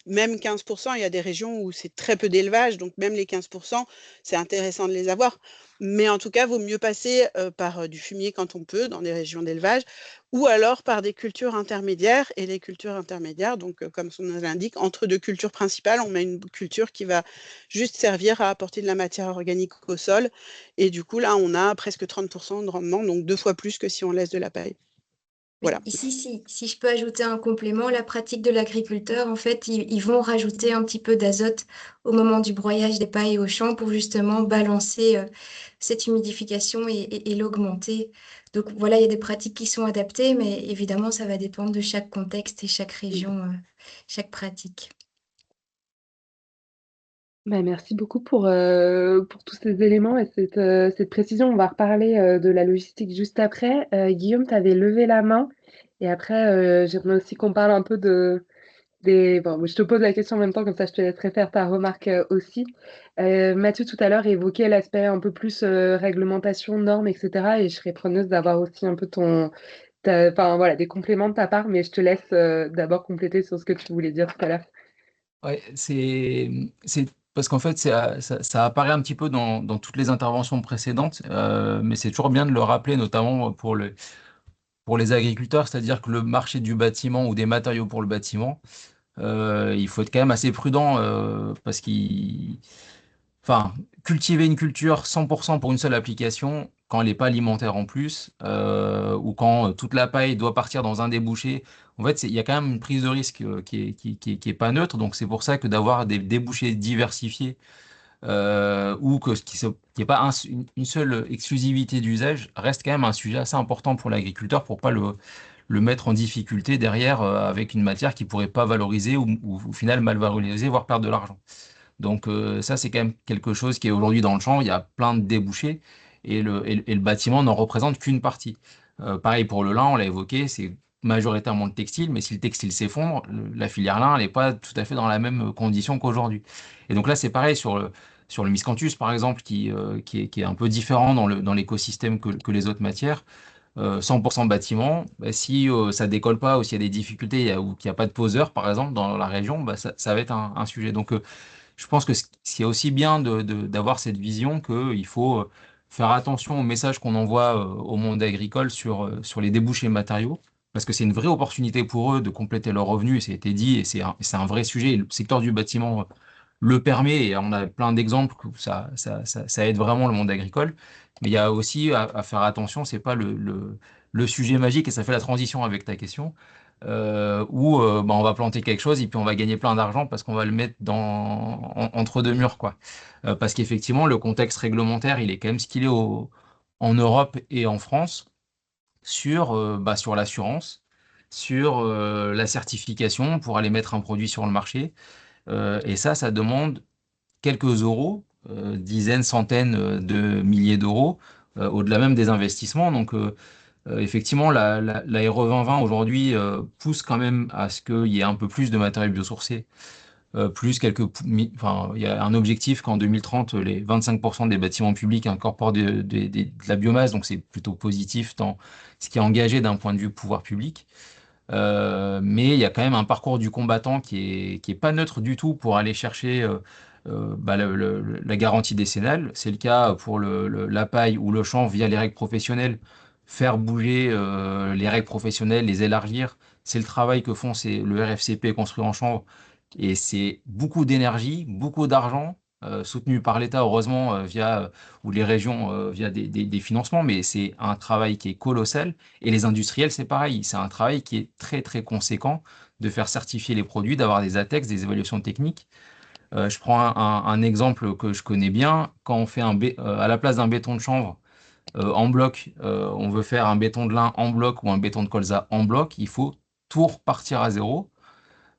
même 15%, il y a des régions où c'est très peu d'élevage, donc même les 15%, c'est intéressant de les avoir. Mais en tout cas, il vaut mieux passer par du fumier quand on peut, dans des régions d'élevage, ou alors par des cultures intermédiaires. Et les cultures intermédiaires, donc comme son nom l'indique, entre deux cultures principales, on met une culture qui va juste servir à apporter de la matière organique au sol. Et du coup, là, on a presque 30% de rendement, donc 2 fois plus que si on laisse de la paille. Voilà. Si je peux ajouter un complément, la pratique de l'agriculteur, en fait, ils vont rajouter un petit peu d'azote au moment du broyage des pailles au champ pour justement balancer cette humidification et l'augmenter. Donc voilà, il y a des pratiques qui sont adaptées, mais évidemment, ça va dépendre de chaque contexte et chaque région, chaque pratique. Bah, merci beaucoup pour tous ces éléments et cette précision. On va reparler de la logistique juste après. Guillaume, tu avais levé la main et après, j'aimerais aussi qu'on parle un peu Bon, je te pose la question en même temps, comme ça je te laisserai faire ta remarque aussi. Mathieu, tout à l'heure, évoquait l'aspect un peu plus réglementation, normes, etc. Et je serais preneuse d'avoir aussi un peu enfin, voilà, des compléments de ta part, mais je te laisse d'abord compléter sur ce que tu voulais dire tout à l'heure. Ouais, c'est parce qu'en fait, ça apparaît un petit peu dans toutes les interventions précédentes, mais c'est toujours bien de le rappeler, notamment pour les agriculteurs, c'est-à-dire que le marché du bâtiment ou des matériaux pour le bâtiment, il faut être quand même assez prudent parce enfin, cultiver une culture 100% pour une seule application, quand elle n'est pas alimentaire en plus, ou quand toute la paille doit partir dans un débouché, en fait, il y a quand même une prise de risque qui est pas neutre. Donc c'est pour ça que d'avoir des débouchés diversifiés ou qu'il n'y ait pas une seule exclusivité d'usage, reste quand même un sujet assez important pour l'agriculteur pour pas le mettre en difficulté derrière avec une matière qui pourrait pas valoriser ou au final mal valoriser, voire perdre de l'argent. Donc ça, c'est quand même quelque chose qui est aujourd'hui dans le champ. Il y a plein de débouchés et le bâtiment n'en représente qu'une partie. Pareil pour le lin, on l'a évoqué, c'est majoritairement le textile, mais si le textile s'effondre, la filière lin, elle n'est pas tout à fait dans la même condition qu'aujourd'hui. Et donc là, c'est pareil sur le miscanthus, par exemple, qui est un peu différent dans l'écosystème que les autres matières. 100% bâtiment, bah, si ça décolle pas ou s'il y a des difficultés ou qu'il n'y a pas de poseur, par exemple, dans la région, bah, ça va être un sujet. Donc, je pense que c'est aussi bien d'avoir cette vision qu'il faut faire attention au message qu'on envoie au monde agricole sur les débouchés matériaux, parce que c'est une vraie opportunité pour eux de compléter leurs revenus, et ça a été dit, et c'est un vrai sujet. Et le secteur du bâtiment le permet, et on a plein d'exemples où ça aide vraiment le monde agricole. Mais il y a aussi à faire attention, c'est pas le sujet magique, et ça fait la transition avec ta question où bah, on va planter quelque chose et puis on va gagner plein d'argent parce qu'on va le mettre entre deux murs, quoi. Parce qu'effectivement, le contexte réglementaire, il est quand même ce qu'il est en Europe et en France sur l'assurance, sur la certification pour aller mettre un produit sur le marché. Et ça demande quelques euros, dizaines, centaines de milliers d'euros, au-delà même des investissements. Donc, effectivement, la RE 2020 aujourd'hui pousse quand même à ce qu'il y ait un peu plus de matériaux biosourcés, plus enfin, il y a un objectif qu'en 2030, les 25% des bâtiments publics incorporent de la biomasse, donc c'est plutôt positif dans ce qui est engagé d'un point de vue pouvoir public. Mais il y a quand même un parcours du combattant qui est pas neutre du tout pour aller chercher bah, la garantie décennale. C'est le cas pour la paille ou le chanvre via les règles professionnelles. Faire bouger les règles professionnelles, les élargir, c'est le travail que font le RFCP construit en chanvre. Et c'est beaucoup d'énergie, beaucoup d'argent, soutenu par l'État, heureusement, ou les régions via des financements, mais c'est un travail qui est colossal. Et les industriels, c'est pareil, c'est un travail qui est très très conséquent de faire certifier les produits, d'avoir des ATEX, des évaluations techniques. Je prends un exemple que je connais bien. Quand on fait à la place d'un béton de chanvre en bloc, on veut faire un béton de lin en bloc ou un béton de colza en bloc, il faut tout repartir à zéro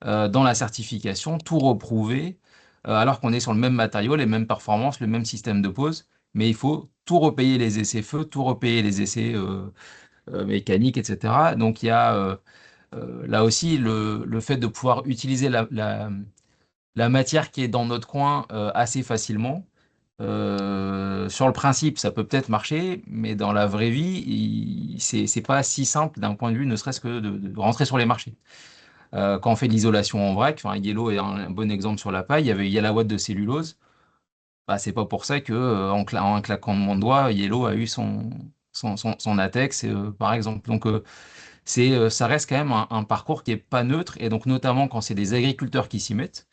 dans la certification, tout reprouver, alors qu'on est sur le même matériau, les mêmes performances, le même système de pose, mais il faut tout repayer les essais feu, tout repayer les essais mécaniques, etc. Donc il y a là aussi le fait de pouvoir utiliser la matière qui est dans notre coin assez facilement. Sur le principe, ça peut peut-être marcher, mais dans la vraie vie, c'est pas si simple d'un point de vue, ne serait-ce que de rentrer sur les marchés. Quand on fait de l'isolation en vrac, enfin, Yellow est un bon exemple sur la paille, il y avait Yalawatt de cellulose. Bah, c'est pas pour ça que en un claquement de doigts, Yellow a eu son ATEX, par exemple. Donc, ça reste quand même un parcours qui est pas neutre, et donc notamment quand c'est des agriculteurs qui s'y mettent,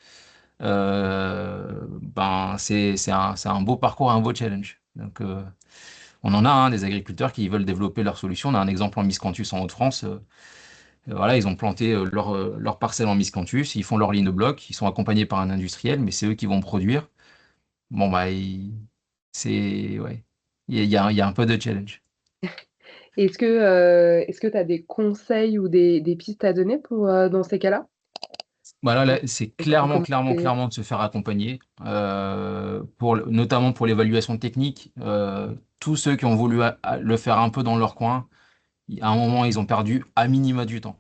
ben c'est un beau parcours, un beau challenge. Donc, on en a des agriculteurs qui veulent développer leur solution. On a un exemple en Miscanthus en Hauts-de-France. Voilà, ils ont planté leur parcelle en miscanthus, ils font leur ligne de bloc, ils sont accompagnés par un industriel, mais c'est eux qui vont produire. Bon, bah, ouais. Il y a un peu de challenge. Est-ce que tu as des conseils ou des pistes à donner pour, dans ces cas-là? Voilà, là, c'est clairement, clairement, Recommencer. clairement de se faire accompagner, notamment pour l'évaluation technique. Tous ceux qui ont voulu le faire un peu dans leur coin, à un moment, ils ont perdu à minima du temps.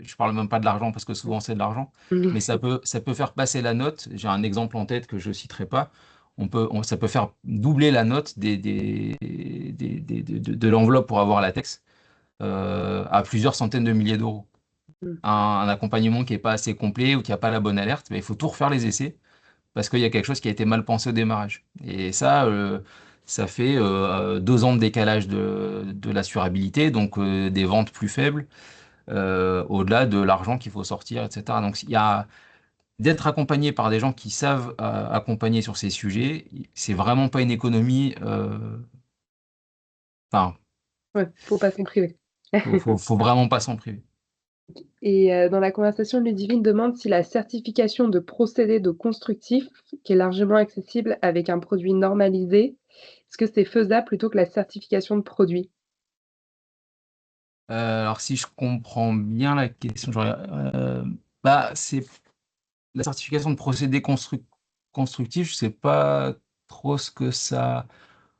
Je parle même pas de l'argent parce que souvent c'est de l'argent, mais ça peut faire passer la note. J'ai un exemple en tête que je citerai pas. Ça peut faire doubler la note de l'enveloppe pour avoir la texte à plusieurs centaines de milliers d'euros. Un accompagnement qui n'est pas assez complet ou qui n'a pas la bonne alerte, ben, il faut tout refaire les essais parce qu'il y a quelque chose qui a été mal pensé au démarrage. Et ça fait 2 ans de décalage de l'assurabilité, donc des ventes plus faibles au-delà de l'argent qu'il faut sortir, etc. Donc, il y a d'être accompagné par des gens qui savent accompagner sur ces sujets, c'est vraiment pas une économie. Enfin, Ouais, faut pas s'en priver. faut vraiment pas s'en priver. Et dans la conversation, Ludivine demande si la certification de procédé de constructif, qui est largement accessible avec un produit normalisé, est-ce que c'est faisable plutôt que la certification de produit? Alors, si je comprends bien la question, c'est la certification de procédé constructif, je sais pas trop ce que ça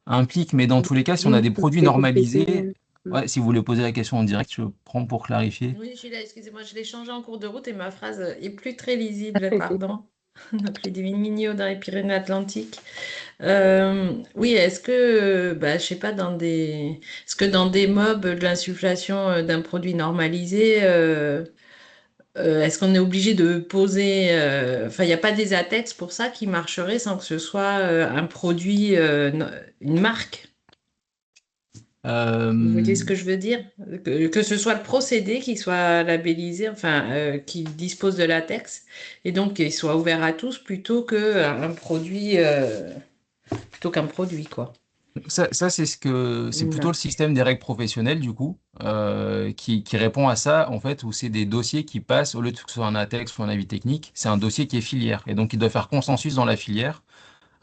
implique, mais dans tous les cas, si on a des produits C'est normalisés, compliqué. ouais, si vous voulez poser la question en direct, je prends pour clarifier. Oui, je suis là, excusez-moi, je l'ai changé en cours de route et ma phrase est plus très lisible, pardon. Donc, Ludivine Mignot dans les Pyrénées-Atlantiques. Oui, est-ce que, je sais pas, est-ce que dans des mobs de l'insufflation d'un produit normalisé, est-ce qu'on est obligé de poser, enfin, il n'y a pas des ATEX pour ça qui marcheraient sans que ce soit un produit, une marque? Vous voyez ce Euh, que je veux dire? Que ce soit le procédé qui soit labellisé, enfin, qui dispose de latex, et donc qu'il soit ouvert à tous plutôt qu'un produit, quoi. c'est plutôt le système des règles professionnelles, du coup, qui répond à ça, en fait, où c'est des dossiers qui passent, au lieu de que ce soit un ATEX ou un avis technique, c'est un dossier qui est filière. Et donc, il doit faire consensus dans la filière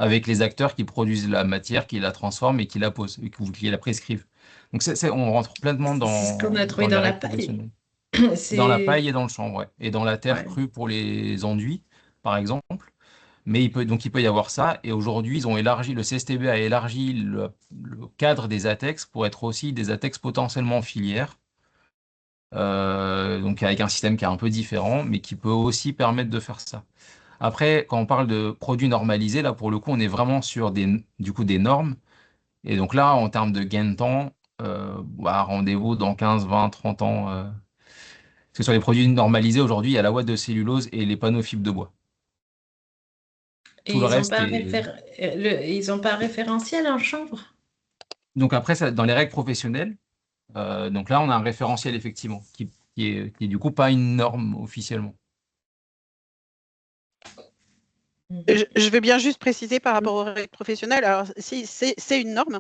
avec les acteurs qui produisent la matière, qui la transforment et qui la posent, et qui la prescrivent. Donc, on rentre pleinement C'est ce qu'on a trouvé dans les dans la règles paille. professionnelles. Dans la C'est... paille et dans le chanvre, ouais. Et dans la terre Ouais. crue pour les enduits, par exemple. Mais il peut y avoir ça. Et aujourd'hui, le CSTB a élargi le cadre des ATEX pour être aussi des ATEX potentiellement filières. Donc avec un système qui est un peu différent, mais qui peut aussi permettre de faire ça. Après, quand on parle de produits normalisés, là, pour le coup, on est vraiment sur des normes. Et donc là, en termes de gain de temps, rendez-vous dans 15, 20, 30 ans. Parce que sur les produits normalisés, aujourd'hui, il y a la ouate de cellulose et les panneaux fibres de bois. Et Tout le ils n'ont reste pas est... ils ont pas un référentiel en chambre? Donc après, dans les règles professionnelles, donc là, on a un référentiel, effectivement, qui est du coup pas une norme officiellement. Je vais bien juste préciser par rapport aux règles professionnelles. Alors, si c'est une norme,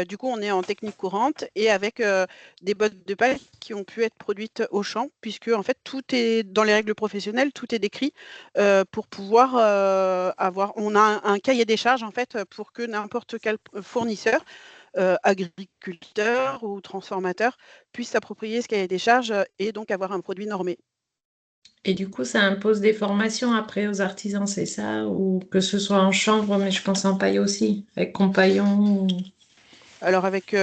du coup, on est en technique courante et avec des bottes de paille qui ont pu être produites au champ, puisque en fait, tout est dans les règles professionnelles, tout est décrit pour pouvoir avoir. On a un cahier des charges en fait pour que n'importe quel fournisseur, agriculteur ou transformateur, puisse s'approprier ce cahier des charges et donc avoir un produit normé. Et du coup, ça impose des formations après aux artisans, c'est ça? Ou que ce soit en chambre, mais je pense en paille aussi, avec compagnon. Alors avec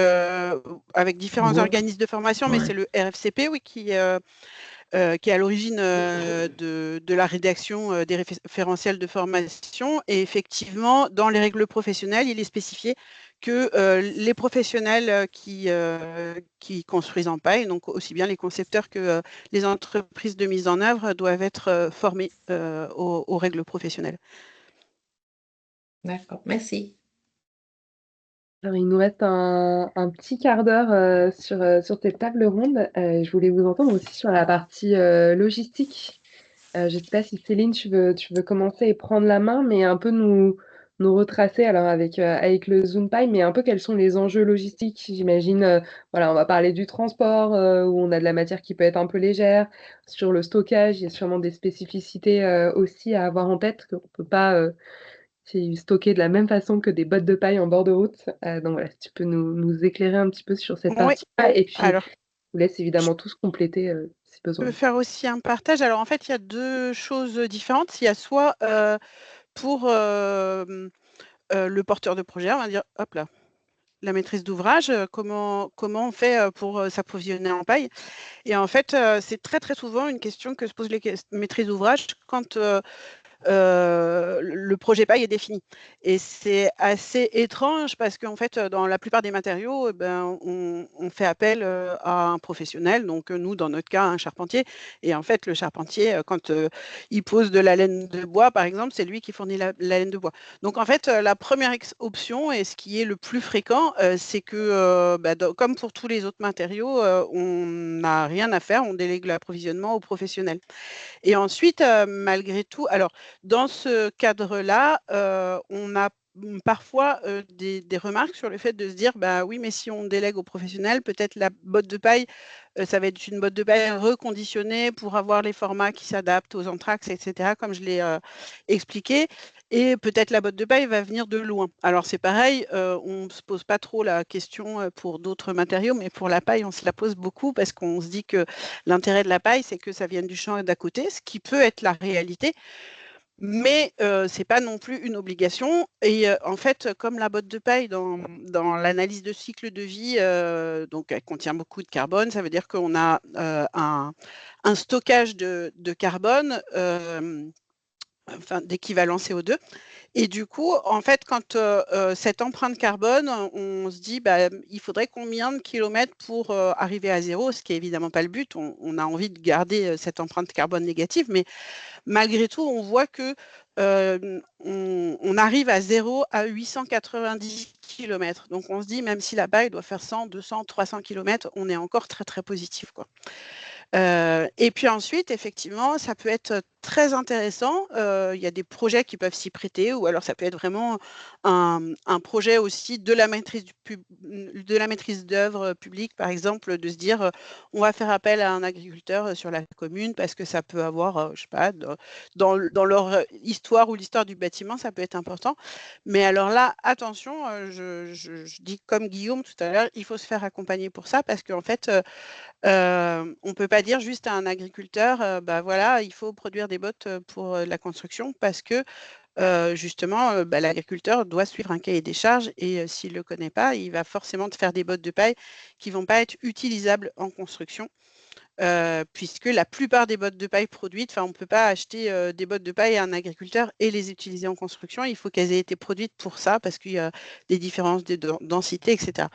différents Groupe. organismes de formation, mais Ouais. c'est le RFCP, oui, qui est à l'origine de la rédaction des référentiels de formation. Et effectivement, dans les règles professionnelles, il est spécifié que les professionnels qui construisent en paille, donc aussi bien les concepteurs que les entreprises de mise en œuvre, doivent être formés aux règles professionnelles. D'accord, merci. Alors, il nous reste un petit quart d'heure sur cette table ronde. Je voulais vous entendre aussi sur la partie logistique. Je ne sais pas si Céline, tu veux commencer et prendre la main, mais un peu nous retracer, alors avec le ZoomPy, mais un peu quels sont les enjeux logistiques, j'imagine. Voilà, on va parler du transport, où on a de la matière qui peut être un peu légère. Sur le stockage, il y a sûrement des spécificités aussi à avoir en tête, qu'on ne peut pas stocker de la même façon que des bottes de paille en bord de route. Donc voilà, si tu peux nous éclairer un petit peu sur cette Oui, partie-là. Et puis, alors je vous laisse évidemment tous compléter si je besoin. peux faire aussi un partage. Alors en fait, il y a deux choses différentes. Il y a soit pour le porteur de projet, on va dire, hop là, la maîtrise d'ouvrage, comment on fait pour s'approvisionner en paille. Et en fait, c'est très très souvent une question que se posent les maîtrises d'ouvrage quand le projet paille est défini. Et c'est assez étrange parce qu'en fait, dans la plupart des matériaux, on fait appel à un professionnel, donc nous, dans notre cas, un charpentier. Et en fait, le charpentier, quand il pose de la laine de bois, par exemple, c'est lui qui fournit la laine de bois. Donc en fait, la première option, et ce qui est le plus fréquent, c'est que, comme pour tous les autres matériaux, on n'a rien à faire, on délègue l'approvisionnement aux professionnels. Et ensuite, malgré tout, alors dans ce cadre-là, on n'a parfois des remarques sur le fait de se dire, bah oui, mais si on délègue aux professionnels, peut-être la botte de paille, ça va être une botte de paille reconditionnée pour avoir les formats qui s'adaptent aux anthrax, etc., comme je l'ai expliqué. Et peut-être la botte de paille va venir de loin. Alors c'est pareil, on ne se pose pas trop la question pour d'autres matériaux, mais pour la paille, on se la pose beaucoup parce qu'on se dit que l'intérêt de la paille, c'est que ça vienne du champ d'à côté, ce qui peut être la réalité. Mais ce n'est pas non plus une obligation. Et en fait, comme la botte de paille dans l'analyse de cycle de vie, donc elle contient beaucoup de carbone, ça veut dire qu'on a un stockage de carbone, enfin, d'équivalent CO2. Et du coup, en fait, quand cette empreinte carbone, on se dit, bah, il faudrait combien de kilomètres pour arriver à zéro, ce qui n'est évidemment pas le but. On a envie de garder cette empreinte carbone négative, mais malgré tout, on voit que on arrive à 0 à 890 km. Donc, on se dit, même si la paille doit faire 100, 200, 300 km, on est encore très, très positif, quoi. Et puis ensuite, effectivement, ça peut être très intéressant. Il y a des projets qui peuvent s'y prêter, ou alors ça peut être vraiment un projet aussi de la maîtrise d'œuvre publique, par exemple, de se dire on va faire appel à un agriculteur sur la commune parce que ça peut avoir, je sais pas, dans leur histoire ou l'histoire du bâtiment, ça peut être important. Mais alors là, attention, je dis comme Guillaume tout à l'heure, il faut se faire accompagner pour ça parce qu'en fait, on ne peut pas dire juste à un agriculteur, bah voilà, il faut produire des bottes pour la construction parce que justement, bah, l'agriculteur doit suivre un cahier des charges et s'il ne le connaît pas, il va forcément te faire des bottes de paille qui ne vont pas être utilisables en construction. Puisque la plupart des bottes de paille produites, on ne peut pas acheter des bottes de paille à un agriculteur et les utiliser en construction. Il faut qu'elles aient été produites pour ça parce qu'il y a des différences de densité, etc.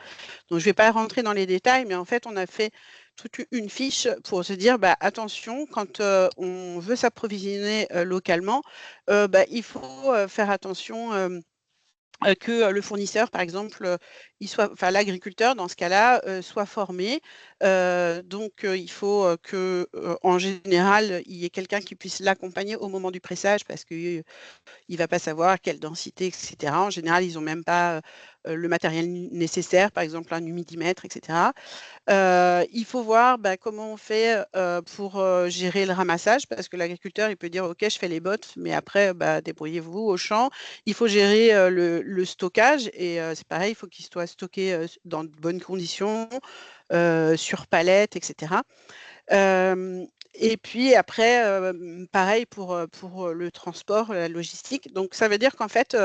Donc, je ne vais pas rentrer dans les détails, mais en fait, on a fait toute une fiche pour se dire, bah, attention, quand on veut s'approvisionner localement, bah, il faut faire attention que le fournisseur, par exemple, l'agriculteur, dans ce cas-là, soit formé. Donc, il faut qu'en général, il y ait quelqu'un qui puisse l'accompagner au moment du pressage parce qu'il ne va pas savoir quelle densité, etc. En général, ils n'ont même pas le matériel nécessaire, par exemple un humidimètre, etc. Il faut voir comment on fait pour gérer le ramassage, parce que l'agriculteur, il peut dire, OK, je fais les bottes, mais après, débrouillez-vous au champ. Il faut gérer le stockage, et c'est pareil, il faut qu'il soit stocké dans de bonnes conditions, sur palettes, etc. Et puis après, pareil pour le transport, la logistique. Donc, ça veut dire qu'en fait,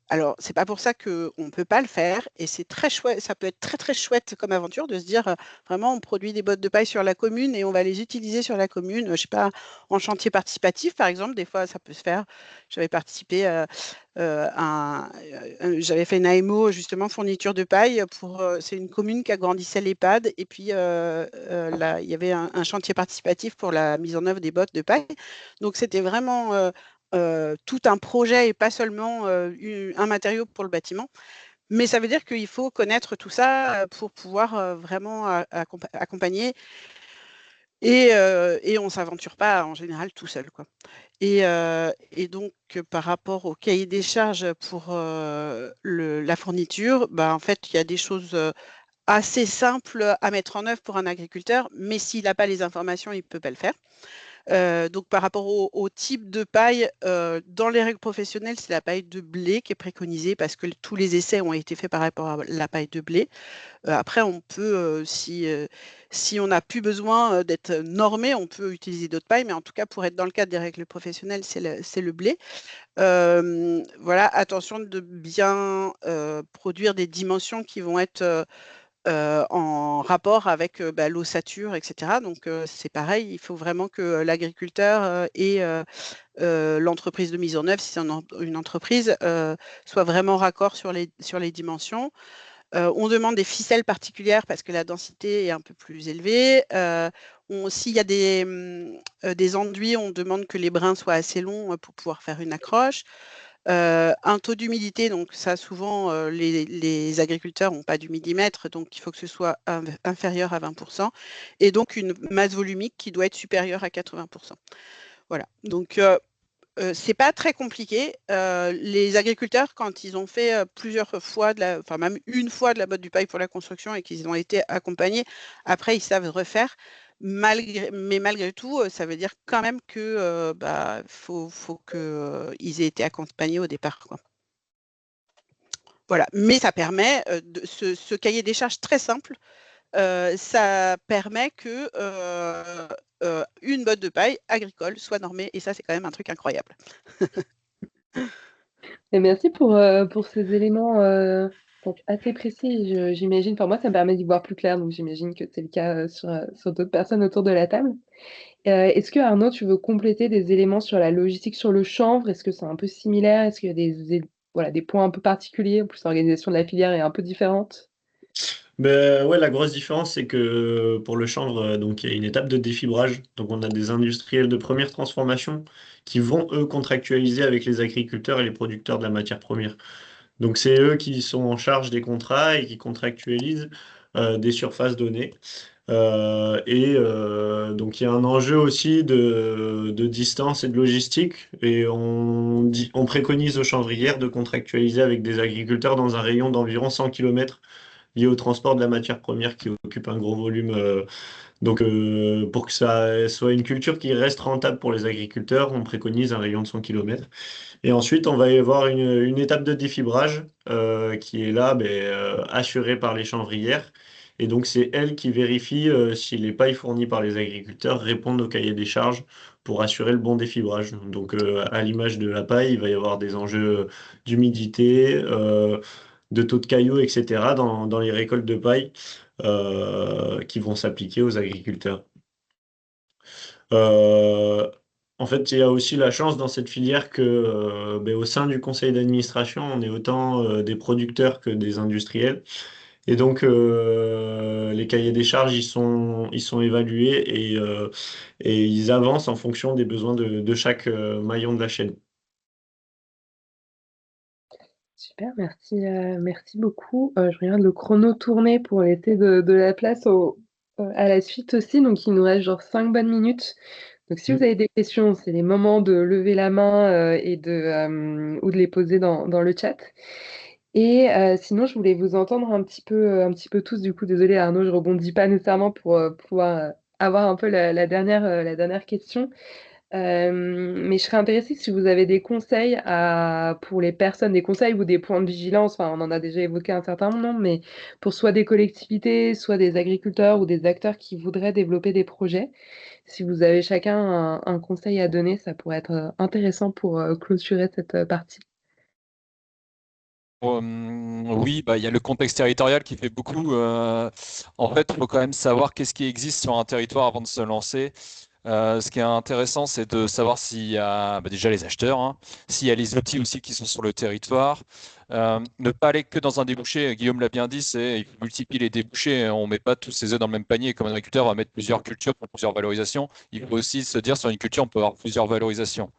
alors, c'est pas pour ça qu'on ne peut pas le faire, et c'est très chouette, ça peut être très très chouette comme aventure de se dire vraiment on produit des bottes de paille sur la commune et on va les utiliser sur la commune, je sais pas, en chantier participatif par exemple, des fois ça peut se faire. J'avais participé j'avais fait une AMO justement fourniture de paille pour, c'est une commune qui agrandissait l'EHPAD, et puis là, il y avait un chantier participatif pour la mise en œuvre des bottes de paille. Donc c'était vraiment tout un projet et pas seulement un matériau pour le bâtiment. Mais ça veut dire qu'il faut connaître tout ça pour pouvoir vraiment accompagner, et on ne s'aventure pas en général tout seul, quoi. Et donc, par rapport au cahier des charges pour la fourniture, en fait, il y a des choses assez simples à mettre en œuvre pour un agriculteur, mais s'il n'a pas les informations, il ne peut pas le faire. Donc, par rapport au type de paille, dans les règles professionnelles, c'est la paille de blé qui est préconisée parce que tous les essais ont été faits par rapport à la paille de blé. Après, on peut, si on n'a plus besoin d'être normé, on peut utiliser d'autres pailles, mais en tout cas, pour être dans le cadre des règles professionnelles, c'est le blé. Voilà, attention de bien produire des dimensions qui vont être en rapport avec l'ossature, etc. Donc, c'est pareil, il faut vraiment que l'agriculteur et l'entreprise de mise en œuvre, si c'est une entreprise, soit vraiment raccord sur les dimensions. On demande des ficelles particulières parce que la densité est un peu plus élevée. S'il y a des enduits, on demande que les brins soient assez longs pour pouvoir faire une accroche. Un taux d'humidité, donc ça souvent les agriculteurs n'ont pas d'humidimètre, donc il faut que ce soit inférieur à 20%, et donc une masse volumique qui doit être supérieure à 80%. Voilà, donc c'est pas très compliqué. Les agriculteurs, quand ils ont fait plusieurs fois, enfin même une fois de la botte du paille pour la construction et qu'ils ont été accompagnés, après ils savent refaire. Mais malgré tout, ça veut dire quand même que faut qu'ils aient été accompagnés au départ, quoi. Voilà. Mais ça permet ce cahier des charges très simple. Ça permet que une botte de paille agricole soit normée, et ça, c'est quand même un truc incroyable. Et merci pour ces éléments donc assez précis, j'imagine. Enfin, moi, ça me permet d'y voir plus clair, donc j'imagine que c'est le cas sur d'autres personnes autour de la table. Est-ce que Arnaud, tu veux compléter des éléments sur la logistique sur le chanvre? Est-ce que c'est un peu similaire? Est-ce qu'il y a voilà, des points un peu particuliers? En plus, l'organisation de la filière est un peu différente. Ben ouais, la grosse différence, c'est que pour le chanvre, donc il y a une étape de défibrage. Donc on a des industriels de première transformation qui vont, eux, contractualiser avec les agriculteurs et les producteurs de la matière première. Donc c'est eux qui sont en charge des contrats et qui contractualisent des surfaces données. Donc il y a un enjeu aussi de distance et de logistique. Et on préconise aux chanvrières de contractualiser avec des agriculteurs dans un rayon d'environ 100 km lié au transport de la matière première qui occupe un gros volume. Pour que ça soit une culture qui reste rentable pour les agriculteurs, on préconise un rayon de 100 km. Et ensuite, on va y avoir une étape de défibrage qui est là, assurée par les chanvrières. Et donc, c'est elles qui vérifient si les pailles fournies par les agriculteurs répondent au cahier des charges pour assurer le bon défibrage. Donc, à l'image de la paille, il va y avoir des enjeux d'humidité, de taux de cailloux, etc. dans les récoltes de paille qui vont s'appliquer aux agriculteurs. Euh, En fait, il y a aussi la chance dans cette filière que, au sein du conseil d'administration, on est autant des producteurs que des industriels. Et donc, les cahiers des charges, ils sont évalués et ils avancent en fonction des besoins de chaque maillon de la chaîne. Super, merci beaucoup. Je regarde le chrono tourner pour laisser de la place à la suite aussi. Donc, il nous reste genre 5 bonnes minutes. Donc, si vous avez des questions, c'est les moments de lever la main ou de les poser dans le chat. Et sinon, je voulais vous entendre un petit peu tous. Du coup, désolée Arnaud, je rebondis pas nécessairement pour pouvoir avoir un peu la dernière question. Mais je serais intéressée si vous avez des conseils pour les personnes, des conseils ou des points de vigilance. Enfin, on en a déjà évoqué un certain nombre, mais pour soit des collectivités, soit des agriculteurs ou des acteurs qui voudraient développer des projets. Si vous avez chacun un conseil à donner, ça pourrait être intéressant pour clôturer cette partie. Oui, il y a le contexte territorial qui fait beaucoup. En fait, il faut quand même savoir qu'est-ce qui existe sur un territoire avant de se lancer. Ce qui est intéressant, c'est de savoir s'il y a déjà les acheteurs, hein, s'il y a les outils aussi qui sont sur le territoire. Ne pas aller que dans un débouché, Guillaume l'a bien dit, il faut multiplier les débouchés. On ne met pas tous ses œufs dans le même panier. Comme un agriculteur, on va mettre plusieurs cultures pour plusieurs valorisations. Il faut aussi se dire sur une culture, on peut avoir plusieurs valorisations.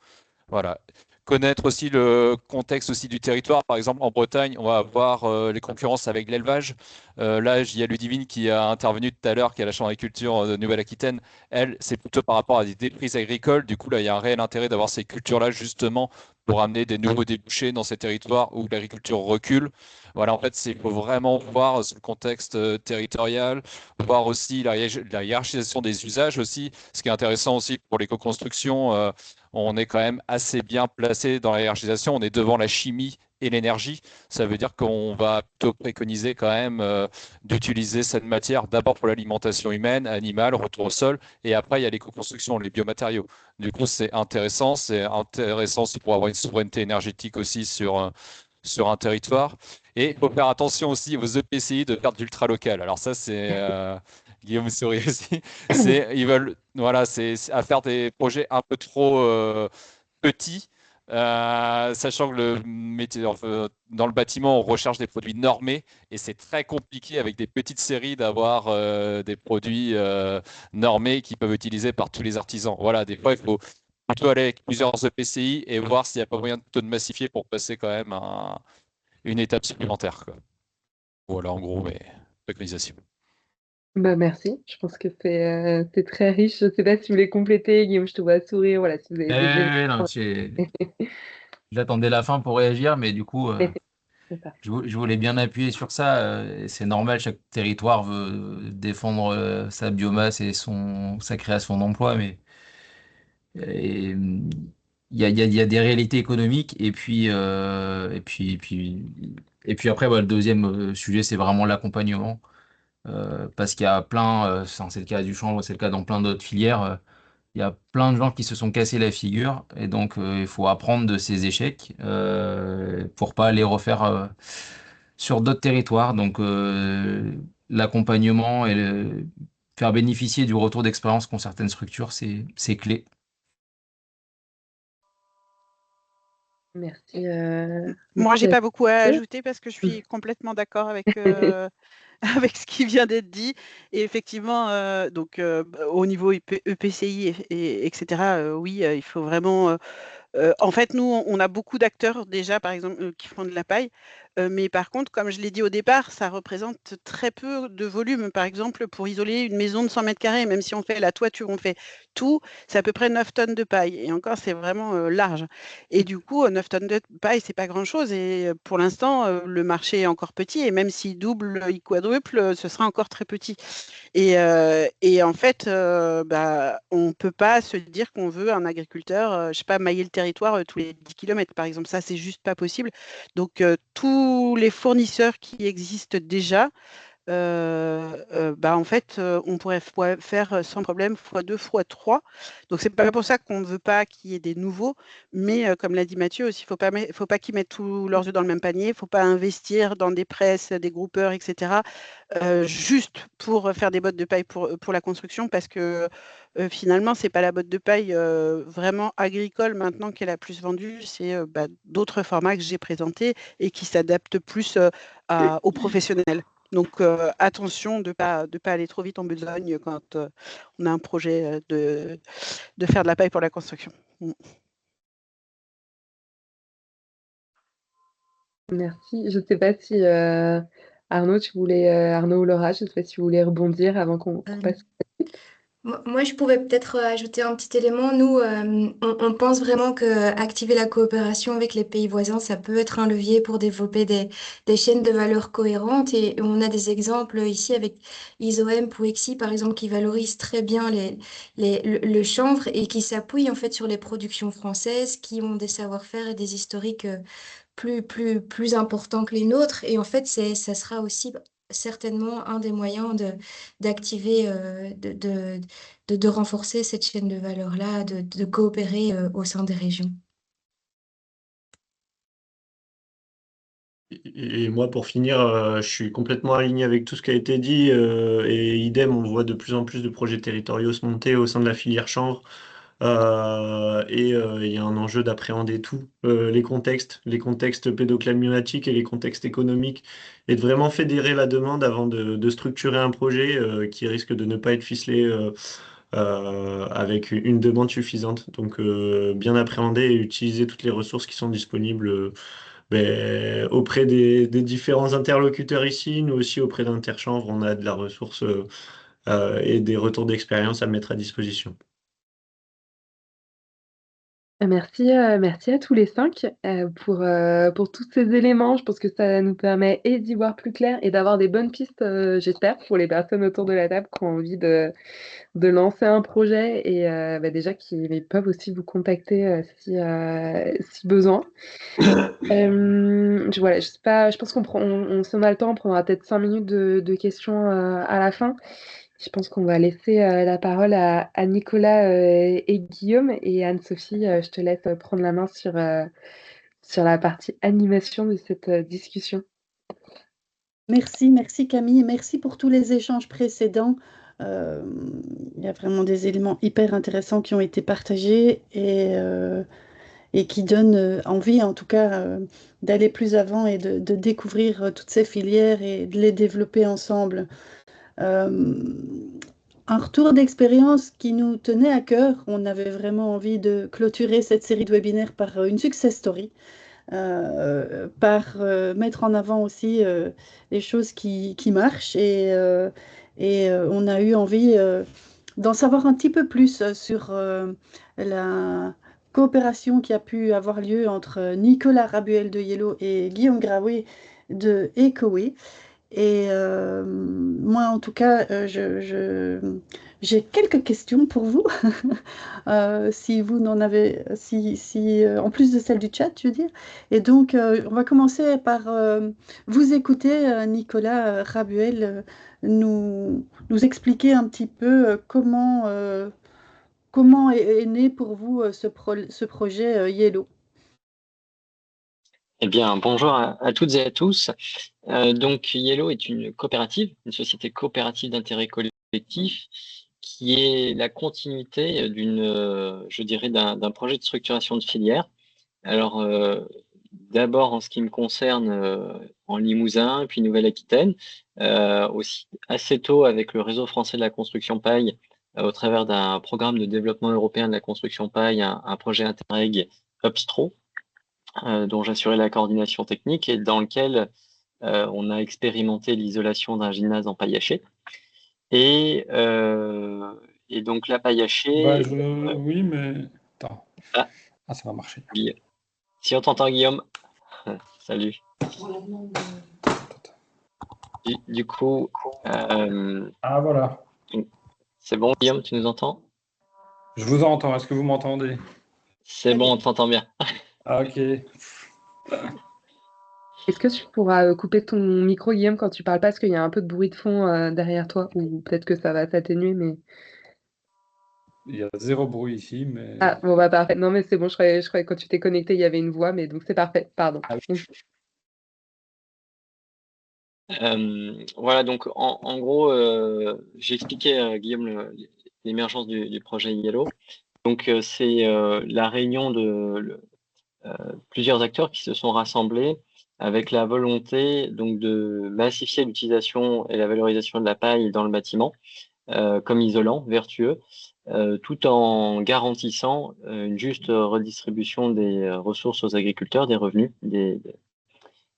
Voilà. Connaître aussi le contexte aussi du territoire. Par exemple, en Bretagne, on va avoir les concurrences avec l'élevage. Là, il y a Ludivine qui a intervenu tout à l'heure, qui est à la Chambre d'agriculture de Nouvelle-Aquitaine. Elle, c'est plutôt par rapport à des déprises agricoles. Du coup, là, il y a un réel intérêt d'avoir ces cultures-là, justement, pour amener des nouveaux débouchés dans ces territoires où l'agriculture recule. Voilà, en fait, il faut vraiment voir ce contexte territorial, voir aussi la hiérarchisation des usages aussi. Ce qui est intéressant aussi pour l'éco-construction, on est quand même assez bien placé dans la hiérarchisation. On est devant la chimie et l'énergie. Ça veut dire qu'on va plutôt préconiser quand même d'utiliser cette matière d'abord pour l'alimentation humaine, animale, retour au sol, et après il y a l'éco-construction, les biomatériaux. Du coup, c'est intéressant aussi pour avoir une souveraineté énergétique aussi sur un territoire. Et il faut faire attention aussi aux EPCI de faire de l'ultra-local. Alors ça, c'est Guillaume sourit aussi. Ils veulent, voilà, c'est à faire des projets un peu trop petits, sachant que le métier, dans le bâtiment, on recherche des produits normés et c'est très compliqué avec des petites séries d'avoir des produits normés qui peuvent être utilisés par tous les artisans. Voilà, des fois, il faut plutôt aller avec plusieurs EPCI et voir s'il n'y a pas moyen de massifier pour passer quand même une étape supplémentaire, quoi. Voilà, en gros, mes préconisations. Bah, merci, je pense que c'est très riche. Je ne sais pas si vous voulez compléter, Guillaume, je te vois sourire, voilà, si vous avez des éléments. Non, j'attendais la fin pour réagir, mais du coup, C'est ça. je voulais bien appuyer sur ça. C'est normal, chaque territoire veut défendre sa biomasse et sa création d'emplois, mais et, il y a des réalités économiques et puis après, bah, le deuxième sujet, c'est vraiment l'accompagnement. Parce qu'il y a plein, c'est le cas du chanvre, c'est le cas dans plein d'autres filières. Il y a plein de gens qui se sont cassés la figure et donc il faut apprendre de ces échecs pour pas les refaire sur d'autres territoires. Donc l'accompagnement et faire bénéficier du retour d'expérience qu'ont certaines structures, c'est clé. Merci. Moi, j'ai Merci à pas beaucoup à tous. ajouter parce que je suis complètement d'accord avec, avec ce qui vient d'être dit. Et effectivement, au niveau EPCI, etc., oui, il faut vraiment. En fait, nous, on a beaucoup d'acteurs déjà, par exemple, qui font de la paille. Mais par contre, comme je l'ai dit au départ, ça représente très peu de volume. Par exemple, pour isoler une maison de 100 mètres carrés, même si on fait la toiture, on fait tout, c'est à peu près 9 tonnes de paille. Et encore, c'est vraiment large. Et du coup, 9 tonnes de paille, c'est pas grand-chose. Et pour l'instant, le marché est encore petit. Et même s'il double, il quadruple, ce sera encore très petit. Et en fait, on ne peut pas se dire qu'on veut un agriculteur, je sais pas, mailler le territoire tous les 10 kilomètres, par exemple. Ça, c'est juste pas possible. Donc, tous les fournisseurs qui existent déjà, en fait, on pourrait faire sans problème x2, x3. Donc, c'est pas pour ça qu'on ne veut pas qu'il y ait des nouveaux, mais comme l'a dit Mathieu aussi, faut pas qu'ils mettent tous leurs œufs dans le même panier, il ne faut pas investir dans des presses, des groupeurs, etc., juste pour faire des bottes de paille pour la construction, parce que finalement, c'est pas la botte de paille vraiment agricole maintenant qui est la plus vendue, c'est d'autres formats que j'ai présentés et qui s'adaptent plus aux professionnels. Donc, attention de pas aller trop vite en besogne quand on a un projet de faire de la paille pour la construction. Merci. Je ne sais pas si Arnaud, Arnaud ou Laura, je ne sais pas si vous voulez rebondir avant qu'on passe. Moi, je pouvais peut-être ajouter un petit élément. Nous, on pense vraiment que activer la coopération avec les pays voisins, ça peut être un levier pour développer des chaînes de valeur cohérentes. Et on a des exemples ici avec Isoem, Pouexi, par exemple, qui valorisent très bien le chanvre et qui s'appuient en fait sur les productions françaises, qui ont des savoir-faire et des historiques plus importants que les nôtres. Et en fait, ça sera aussi certainement un des moyens d'activer, de renforcer cette chaîne de valeur-là, de coopérer au sein des régions. Et moi, pour finir, je suis complètement aligné avec tout ce qui a été dit. Et idem, on voit de plus en plus de projets territoriaux se monter au sein de la filière chanvre. Il y a un enjeu d'appréhender tous les contextes pédoclimatiques et les contextes économiques, et de vraiment fédérer la demande avant de structurer un projet qui risque de ne pas être ficelé avec une demande suffisante. Donc, bien appréhender et utiliser toutes les ressources qui sont disponibles auprès des différents interlocuteurs ici, nous aussi auprès d'Interchanvre, on a de la ressource et des retours d'expérience à mettre à disposition. Merci, merci à tous les 5 pour tous ces éléments. Je pense que ça nous permet et d'y voir plus clair et d'avoir des bonnes pistes, j'espère, pour les personnes autour de la table qui ont envie de lancer un projet et déjà qui peuvent aussi vous contacter si besoin. Voilà, je sais pas, je pense si on a le temps, on prendra peut-être 5 minutes de questions à la fin. Je pense qu'on va laisser la parole à Nicolas et Guillaume, et Anne-Sophie, je te laisse prendre la main sur la partie animation de cette discussion. Merci Camille, merci pour tous les échanges précédents. Il y a vraiment des éléments hyper intéressants qui ont été partagés et qui donnent envie, en tout cas, d'aller plus avant et de découvrir toutes ces filières et de les développer ensemble. Un retour d'expérience qui nous tenait à cœur. On avait vraiment envie de clôturer cette série de webinaires par une success story, par mettre en avant aussi les choses qui marchent Et on a eu envie d'en savoir un petit peu plus sur la coopération qui a pu avoir lieu entre Nicolas Rabuel de Yellow et Guillaume Graoué de Ecowe. Et moi, en tout cas, j'ai quelques questions pour vous. Si vous n'en avez, en plus de celle du chat, je veux dire. Et donc, on va commencer par vous écouter, Nicolas Rabuel, nous expliquer un petit peu comment est né pour vous ce projet Yellow. Eh bien, bonjour à toutes et à tous. Donc, Yellow est une coopérative, une société coopérative d'intérêt collectif, qui est la continuité je dirais, d'un projet de structuration de filière. Alors, d'abord en ce qui me concerne, en Limousin, puis Nouvelle-Aquitaine, aussi assez tôt avec le réseau français de la construction paille, au travers d'un programme de développement européen de la construction paille, un projet Interreg Upstro, dont j'assurais la coordination technique et dans lequel on a expérimenté l'isolation d'un gymnase en paille hachée. Et donc la paille hachée. Oui, mais attends. Ah, ça va marcher. Si on t'entend, Guillaume. Salut. Du coup. Ah, voilà. C'est bon, Guillaume, tu nous entends? Je vous entends. Est-ce que vous m'entendez? C'est bon, on t'entend bien. Ah, ok. Est-ce que tu pourras couper ton micro, Guillaume, quand tu parles pas, parce qu'il y a un peu de bruit de fond derrière toi, ou peut-être que ça va s'atténuer, mais... Il y a zéro bruit ici, mais... Ah, bon, bah parfait. Non, mais c'est bon, je croyais que quand tu t'es connecté, il y avait une voix, mais donc c'est parfait, pardon. Ah, oui. Voilà, donc en gros, j'ai expliqué à Guillaume l'émergence du projet Yellow. Donc c'est la réunion de plusieurs acteurs qui se sont rassemblés avec la volonté donc de massifier l'utilisation et la valorisation de la paille dans le bâtiment comme isolant vertueux, tout en garantissant une juste redistribution des ressources aux agriculteurs, des revenus, de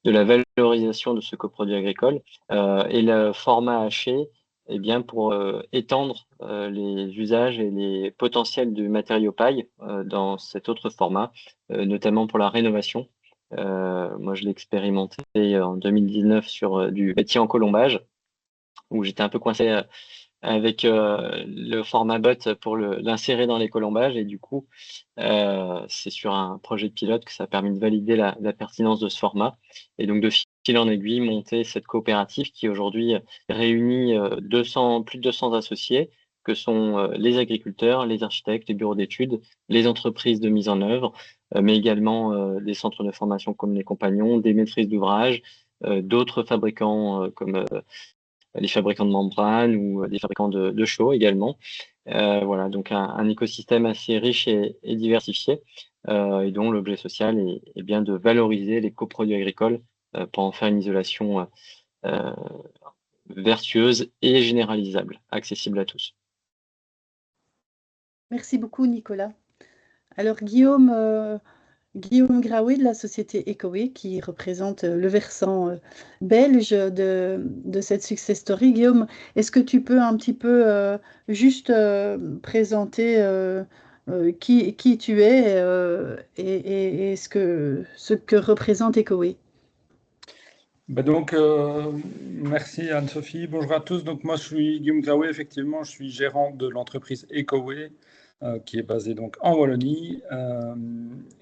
la valorisation de ce coproduit agricole, et le format haché, eh bien, pour étendre les usages et les potentiels du matériau paille dans cet autre format, notamment pour la rénovation. Moi, je l'ai expérimenté en 2019 sur du bâti en colombage, où j'étais un peu coincé avec le format bot pour l'insérer dans les colombages. Et du coup, c'est sur un projet de pilote que ça a permis de valider la pertinence de ce format. Et donc, de fil en aiguille, monter cette coopérative qui aujourd'hui réunit plus de 200 associés, que sont les agriculteurs, les architectes, les bureaux d'études, les entreprises de mise en œuvre, mais également des centres de formation comme les compagnons, des maîtrises d'ouvrage, d'autres fabricants comme les fabricants de membranes ou des fabricants de chaux également. Voilà, donc un écosystème assez riche et diversifié, et dont l'objet social est bien de valoriser les coproduits agricoles pour en faire une isolation vertueuse et généralisable, accessible à tous. Merci beaucoup, Nicolas. Alors, Guillaume Graoué de la société Ecowe, qui représente le versant belge de cette success story. Guillaume, est-ce que tu peux un petit peu juste présenter qui tu es et ce que représente Ecowe? Donc, merci Anne-Sophie. Bonjour à tous. Donc, moi, je suis Guillaume Graoué. Effectivement, je suis gérant de l'entreprise Ecowe, qui est basée donc en Wallonie.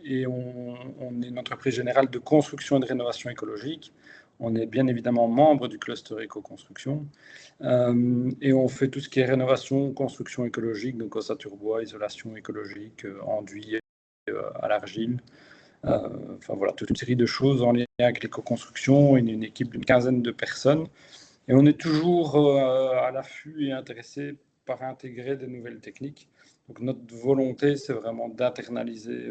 Et on est une entreprise générale de construction et de rénovation écologique. On est bien évidemment membre du cluster éco-construction. Et on fait tout ce qui est rénovation, construction écologique, donc ossature bois, isolation écologique, enduit à l'argile. Enfin voilà, toute une série de choses en lien avec l'éco-construction, une équipe d'une 15aine de personnes. Et on est toujours à l'affût et intéressé par intégrer des nouvelles techniques. Donc notre volonté, c'est vraiment d'internaliser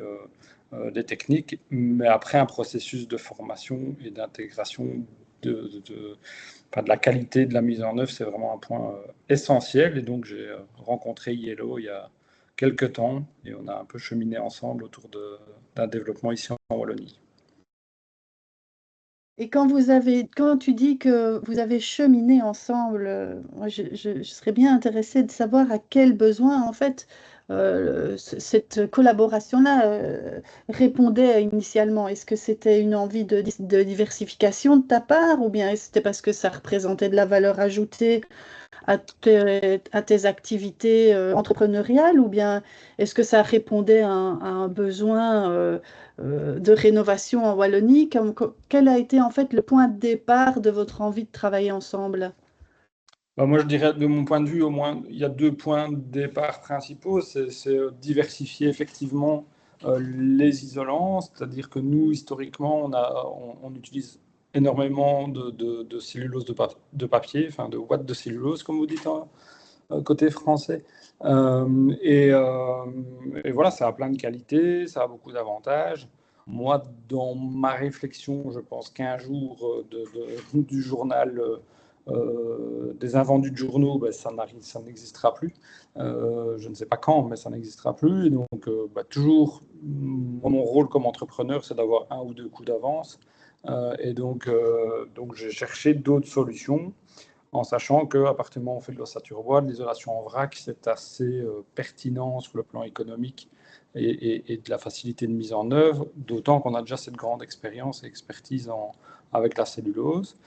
des techniques, mais après un processus de formation et d'intégration de la qualité de la mise en œuvre, c'est vraiment un point essentiel. Et donc j'ai rencontré Yellow il y a quelques temps et on a un peu cheminé ensemble autour d'un développement ici en Wallonie. Et quand tu dis que vous avez cheminé ensemble, moi, je serais bien intéressée de savoir à quel besoin, en fait, cette collaboration-là répondait initialement. Est-ce que c'était une envie de diversification de ta part, ou bien c'était parce que ça représentait de la valeur ajoutée à tes activités entrepreneuriales, ou bien est-ce que ça répondait à un besoin de rénovation en Wallonie? Quel a été en fait le point de départ de votre envie de travailler ensemble? Bah, moi, je dirais, de mon point de vue, au moins, il y a 2 points de départ principaux. C'est diversifier effectivement les isolants, c'est-à-dire que nous, historiquement, on utilise énormément de cellulose de papier, enfin de ouate de cellulose, comme vous dites, hein, côté français. Et voilà, ça a plein de qualités, ça a beaucoup d'avantages. Moi, dans ma réflexion, je pense qu'un jour du journal des invendus de journaux, ben, ça n'existera plus. Je ne sais pas quand, mais ça n'existera plus. Et donc, toujours, mon rôle comme entrepreneur, c'est d'avoir 1 ou 2 coups d'avance. Et donc j'ai cherché d'autres solutions, en sachant qu'à partir du moment où on fait de l'ossature bois, de l'isolation en vrac, c'est assez pertinent sur le plan économique et de la facilité de mise en œuvre, d'autant qu'on a déjà cette grande expérience et expertise avec la cellulose.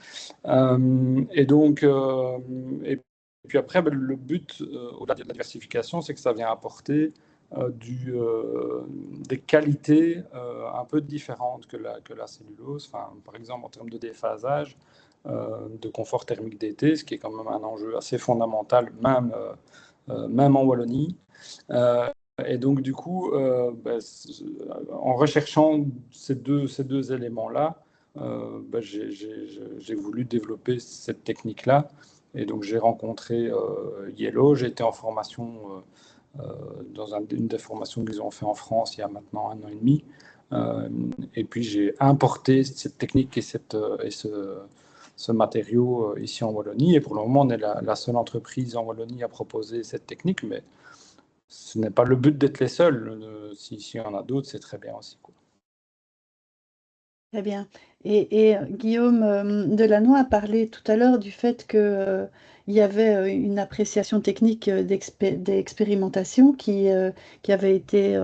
Et puis après, le but, au-delà de la diversification, c'est que ça vient apporter des qualités un peu différentes que la cellulose. Enfin, par exemple, en termes de déphasage, de confort thermique d'été, ce qui est quand même un enjeu assez fondamental, même en Wallonie. Et donc, du coup, en recherchant ces deux éléments-là, j'ai voulu développer cette technique-là. Et donc, j'ai rencontré Yellow. J'ai été en formation dans une des formations qu'ils ont fait en France il y a maintenant 1 an et demi. Et puis, j'ai importé cette technique et ce matériau ici en Wallonie. Et pour le moment, on est la seule entreprise en Wallonie à proposer cette technique, mais ce n'est pas le but d'être les seuls. S'il y en a d'autres, c'est très bien aussi, quoi. Très bien. Et Guillaume Delannoy a parlé tout à l'heure du fait qu'il y avait une appréciation technique d'expérimentation qui avait été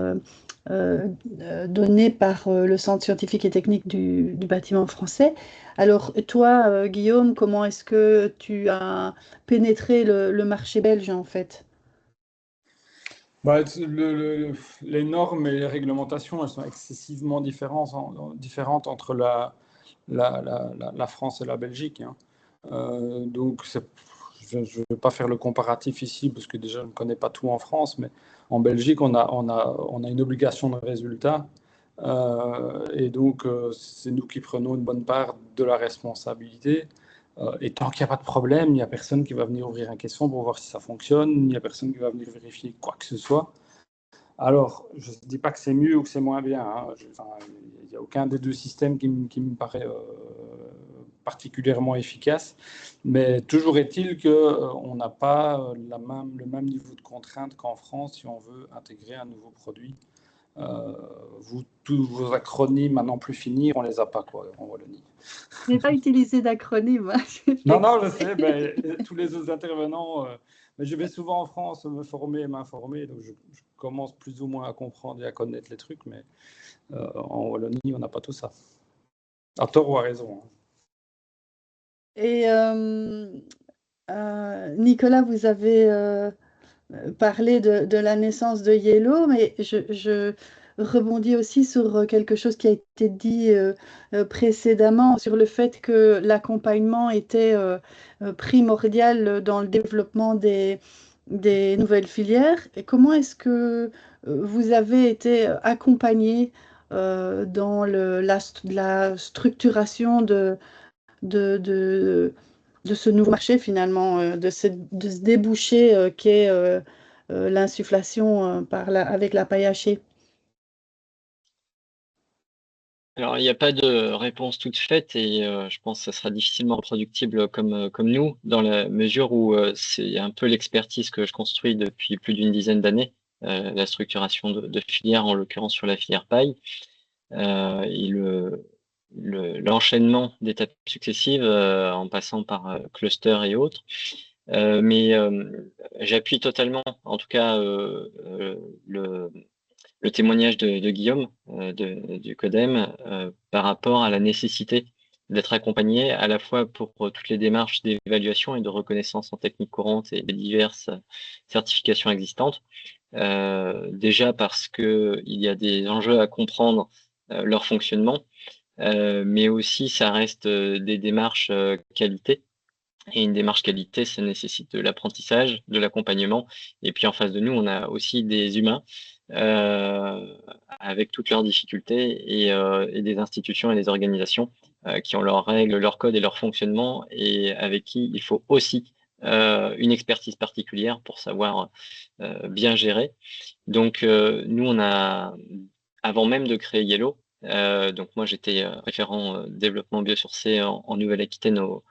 donnée par le Centre scientifique et technique du bâtiment français. Alors, toi, Guillaume, comment est-ce que tu as pénétré le marché belge, en fait? Les normes et les réglementations, elles sont excessivement différentes entre la France et la Belgique, hein. Donc, je ne vais pas faire le comparatif ici, parce que déjà, je ne connais pas tout en France, mais en Belgique, on a une obligation de résultat. Et donc, c'est nous qui prenons une bonne part de la responsabilité. Et tant qu'il n'y a pas de problème, il n'y a personne qui va venir ouvrir un caisson pour voir si ça fonctionne, il n'y a personne qui va venir vérifier quoi que ce soit. Alors, je ne dis pas que c'est mieux ou que c'est moins bien, hein. Il n'y a aucun des deux systèmes qui me paraît particulièrement efficace, mais toujours est-il qu'on n'a pas le même niveau de contrainte qu'en France si on veut intégrer un nouveau produit. Tous vos acronymes à n'en plus finir, on ne les a pas, quoi, en Wallonie. Je n'ai pas utilisé d'acronyme. Non, je sais, tous les autres intervenants, mais je vais souvent en France me former et m'informer, donc je commence plus ou moins à comprendre et à connaître les trucs, mais en Wallonie, on n'a pas tout ça. À tort ou à raison, hein. Et Nicolas, vous avez parlé de la naissance de Yellow, mais je rebondis aussi sur quelque chose qui a été dit précédemment, sur le fait que l'accompagnement était primordial dans le développement des nouvelles filières. Et comment est-ce que vous avez été accompagné dans la structuration de, de, de ce nouveau marché finalement, de ce débouché qu'est l'insufflation avec la paille hachée? Alors, il n'y a pas de réponse toute faite et je pense que ça sera difficilement reproductible comme nous, dans la mesure où c'est un peu l'expertise que je construis depuis plus d'une dizaine d'années, la structuration de filières, en l'occurrence sur la filière paille. Et l'enchaînement d'étapes successives en passant par cluster et autres. Mais j'appuie totalement, en tout cas, le témoignage de Guillaume du CODEM par rapport à la nécessité d'être accompagné à la fois pour toutes les démarches d'évaluation et de reconnaissance en technique courante et les diverses certifications existantes. Déjà parce que il y a des enjeux à comprendre leur fonctionnement, mais aussi ça reste des démarches qualité. Et une démarche qualité, ça nécessite de l'apprentissage, de l'accompagnement. Et puis en face de nous, on a aussi des humains avec toutes leurs difficultés et des institutions et des organisations qui ont leurs règles, leurs codes et leur fonctionnement et avec qui il faut aussi une expertise particulière pour savoir bien gérer. Donc nous, on a, avant même de créer Yellow, donc moi j'étais référent développement biosourcé en Nouvelle-Aquitaine au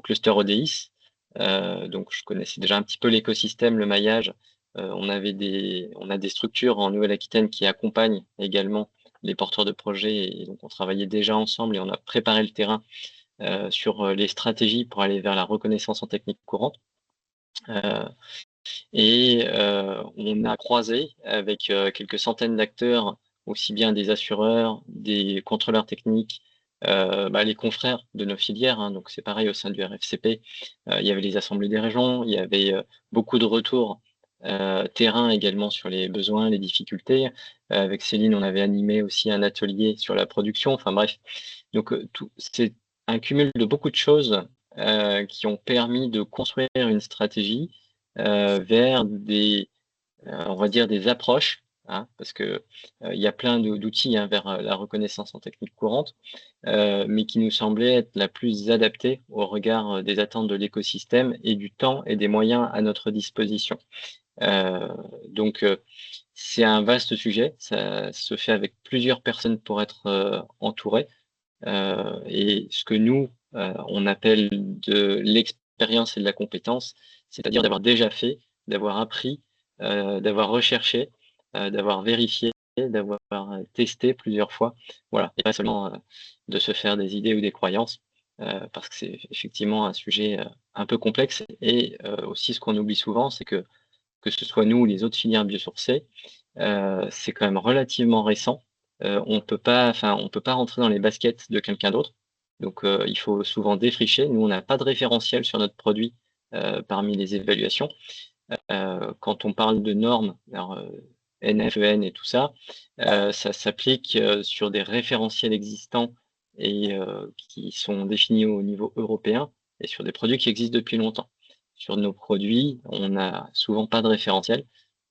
cluster ODIS. Donc je connaissais déjà un petit peu l'écosystème, le maillage. On a des structures en Nouvelle-Aquitaine qui accompagnent également les porteurs de projets et donc on travaillait déjà ensemble et on a préparé le terrain sur les stratégies pour aller vers la reconnaissance en technique courante. On a croisé avec quelques centaines d'acteurs, aussi bien des assureurs, des contrôleurs techniques, les confrères de nos filières, hein, donc c'est pareil au sein du RFCP. Il y avait les assemblées des régions, il y avait beaucoup de retours terrain également sur les besoins, les difficultés. Avec Céline, on avait animé aussi un atelier sur la production. Enfin bref, donc c'est un cumul de beaucoup de choses qui ont permis de construire une stratégie vers on va dire des approches. Hein, parce que il y a plein d'outils vers la reconnaissance en technique courante, mais qui nous semblait être la plus adaptée au regard des attentes de l'écosystème et du temps et des moyens à notre disposition. Donc c'est un vaste sujet, ça se fait avec plusieurs personnes pour être entouré, et ce que nous on appelle de l'expérience et de la compétence, c'est-à-dire d'avoir déjà fait, d'avoir appris, d'avoir recherché, d'avoir vérifié, d'avoir testé plusieurs fois, voilà, et pas seulement de se faire des idées ou des croyances, parce que c'est effectivement un sujet un peu complexe. Et aussi ce qu'on oublie souvent, c'est que ce soit nous ou les autres filières biosourcées, c'est quand même relativement récent. On peut pas rentrer dans les baskets de quelqu'un d'autre. Donc il faut souvent défricher. Nous, on n'a pas de référentiel sur notre produit parmi les évaluations. Quand on parle de normes, alors, NFEN et tout ça, ça s'applique sur des référentiels existants et qui sont définis au niveau européen et sur des produits qui existent depuis longtemps. Sur nos produits, on n'a souvent pas de référentiel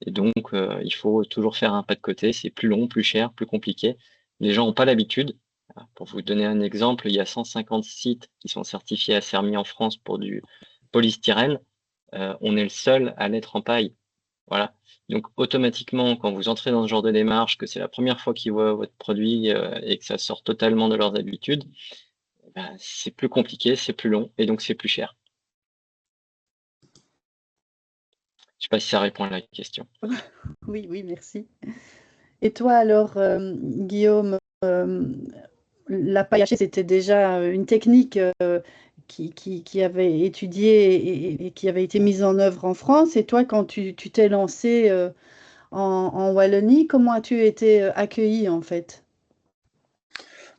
et donc il faut toujours faire un pas de côté. C'est plus long, plus cher, plus compliqué. Les gens n'ont pas l'habitude. Pour vous donner un exemple, il y a 150 sites qui sont certifiés à CERMI en France pour du polystyrène. On est le seul à l'être en paille. Voilà. Donc automatiquement, quand vous entrez dans ce genre de démarche, que c'est la première fois qu'ils voient votre produit et que ça sort totalement de leurs habitudes, c'est plus compliqué, c'est plus long et donc c'est plus cher. Je ne sais pas si ça répond à la question. Oui, merci. Et toi alors, Guillaume, la paille hachée, c'était déjà une technique qui avait étudié et qui avait été mise en œuvre en France. Et toi, quand tu t'es lancé en Wallonie, comment as-tu été accueilli en fait?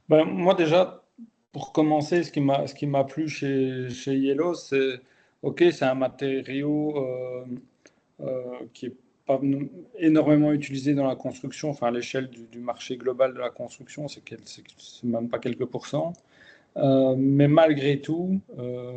Moi déjà, pour commencer, ce qui m'a plu chez Yellow, c'est c'est un matériau qui est pas énormément utilisé dans la construction. Enfin, à l'échelle du marché global de la construction, c'est même pas quelques pourcents. Mais malgré tout,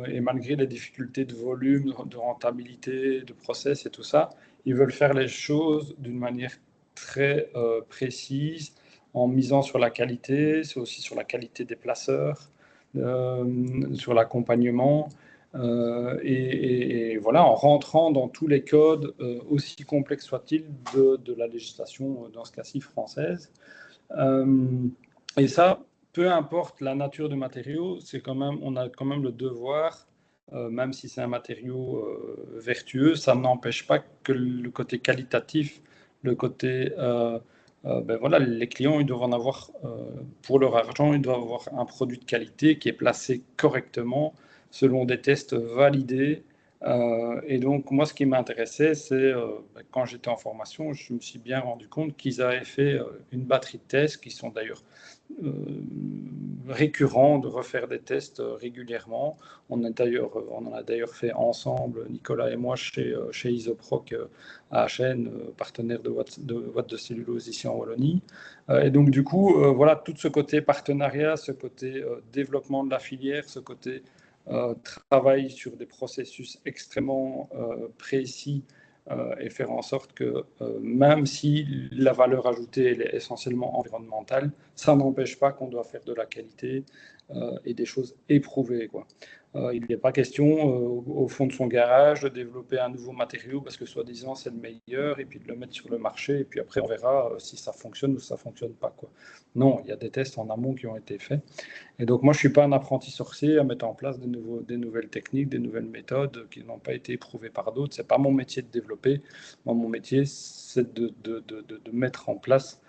et malgré les difficultés de volume, de rentabilité, de process et tout ça, ils veulent faire les choses d'une manière très précise, en misant sur la qualité, c'est aussi sur la qualité des placeurs, sur l'accompagnement, et voilà, en rentrant dans tous les codes, aussi complexes soient-ils, de la législation, dans ce cas-ci française. Et ça, peu importe la nature du matériau, on a quand même le devoir, même si c'est un matériau vertueux, ça n'empêche pas que le côté qualitatif, le côté ben voilà, les clients, ils doivent en avoir, pour leur argent, ils doivent avoir un produit de qualité qui est placé correctement, selon des tests validés. Et donc, moi, ce qui m'intéressait, c'est ben, quand j'étais en formation, je me suis bien rendu compte qu'ils avaient fait une batterie de tests qui sont d'ailleurs récurrents, de refaire des tests régulièrement. On en a d'ailleurs fait ensemble, Nicolas et moi, chez Isoproc à Achen, partenaire de Watt de cellulose ici en Wallonie. Et donc, du coup, voilà, tout ce côté partenariat, ce côté développement de la filière, ce côté travail sur des processus extrêmement précis et faire en sorte que même si la valeur ajoutée elle est essentiellement environnementale, ça n'empêche pas qu'on doit faire de la qualité et des choses éprouvées, quoi. Il n'est pas question au fond de son garage de développer un nouveau matériau parce que soi-disant c'est le meilleur et puis de le mettre sur le marché et puis après on verra si ça fonctionne ou si ça ne fonctionne pas, quoi. Non, il y a des tests en amont qui ont été faits. Et donc moi je ne suis pas un apprenti sorcier à mettre en place des nouvelles techniques, des nouvelles méthodes qui n'ont pas été éprouvées par d'autres. Ce n'est pas mon métier de développer. Moi, mon métier c'est de mettre en place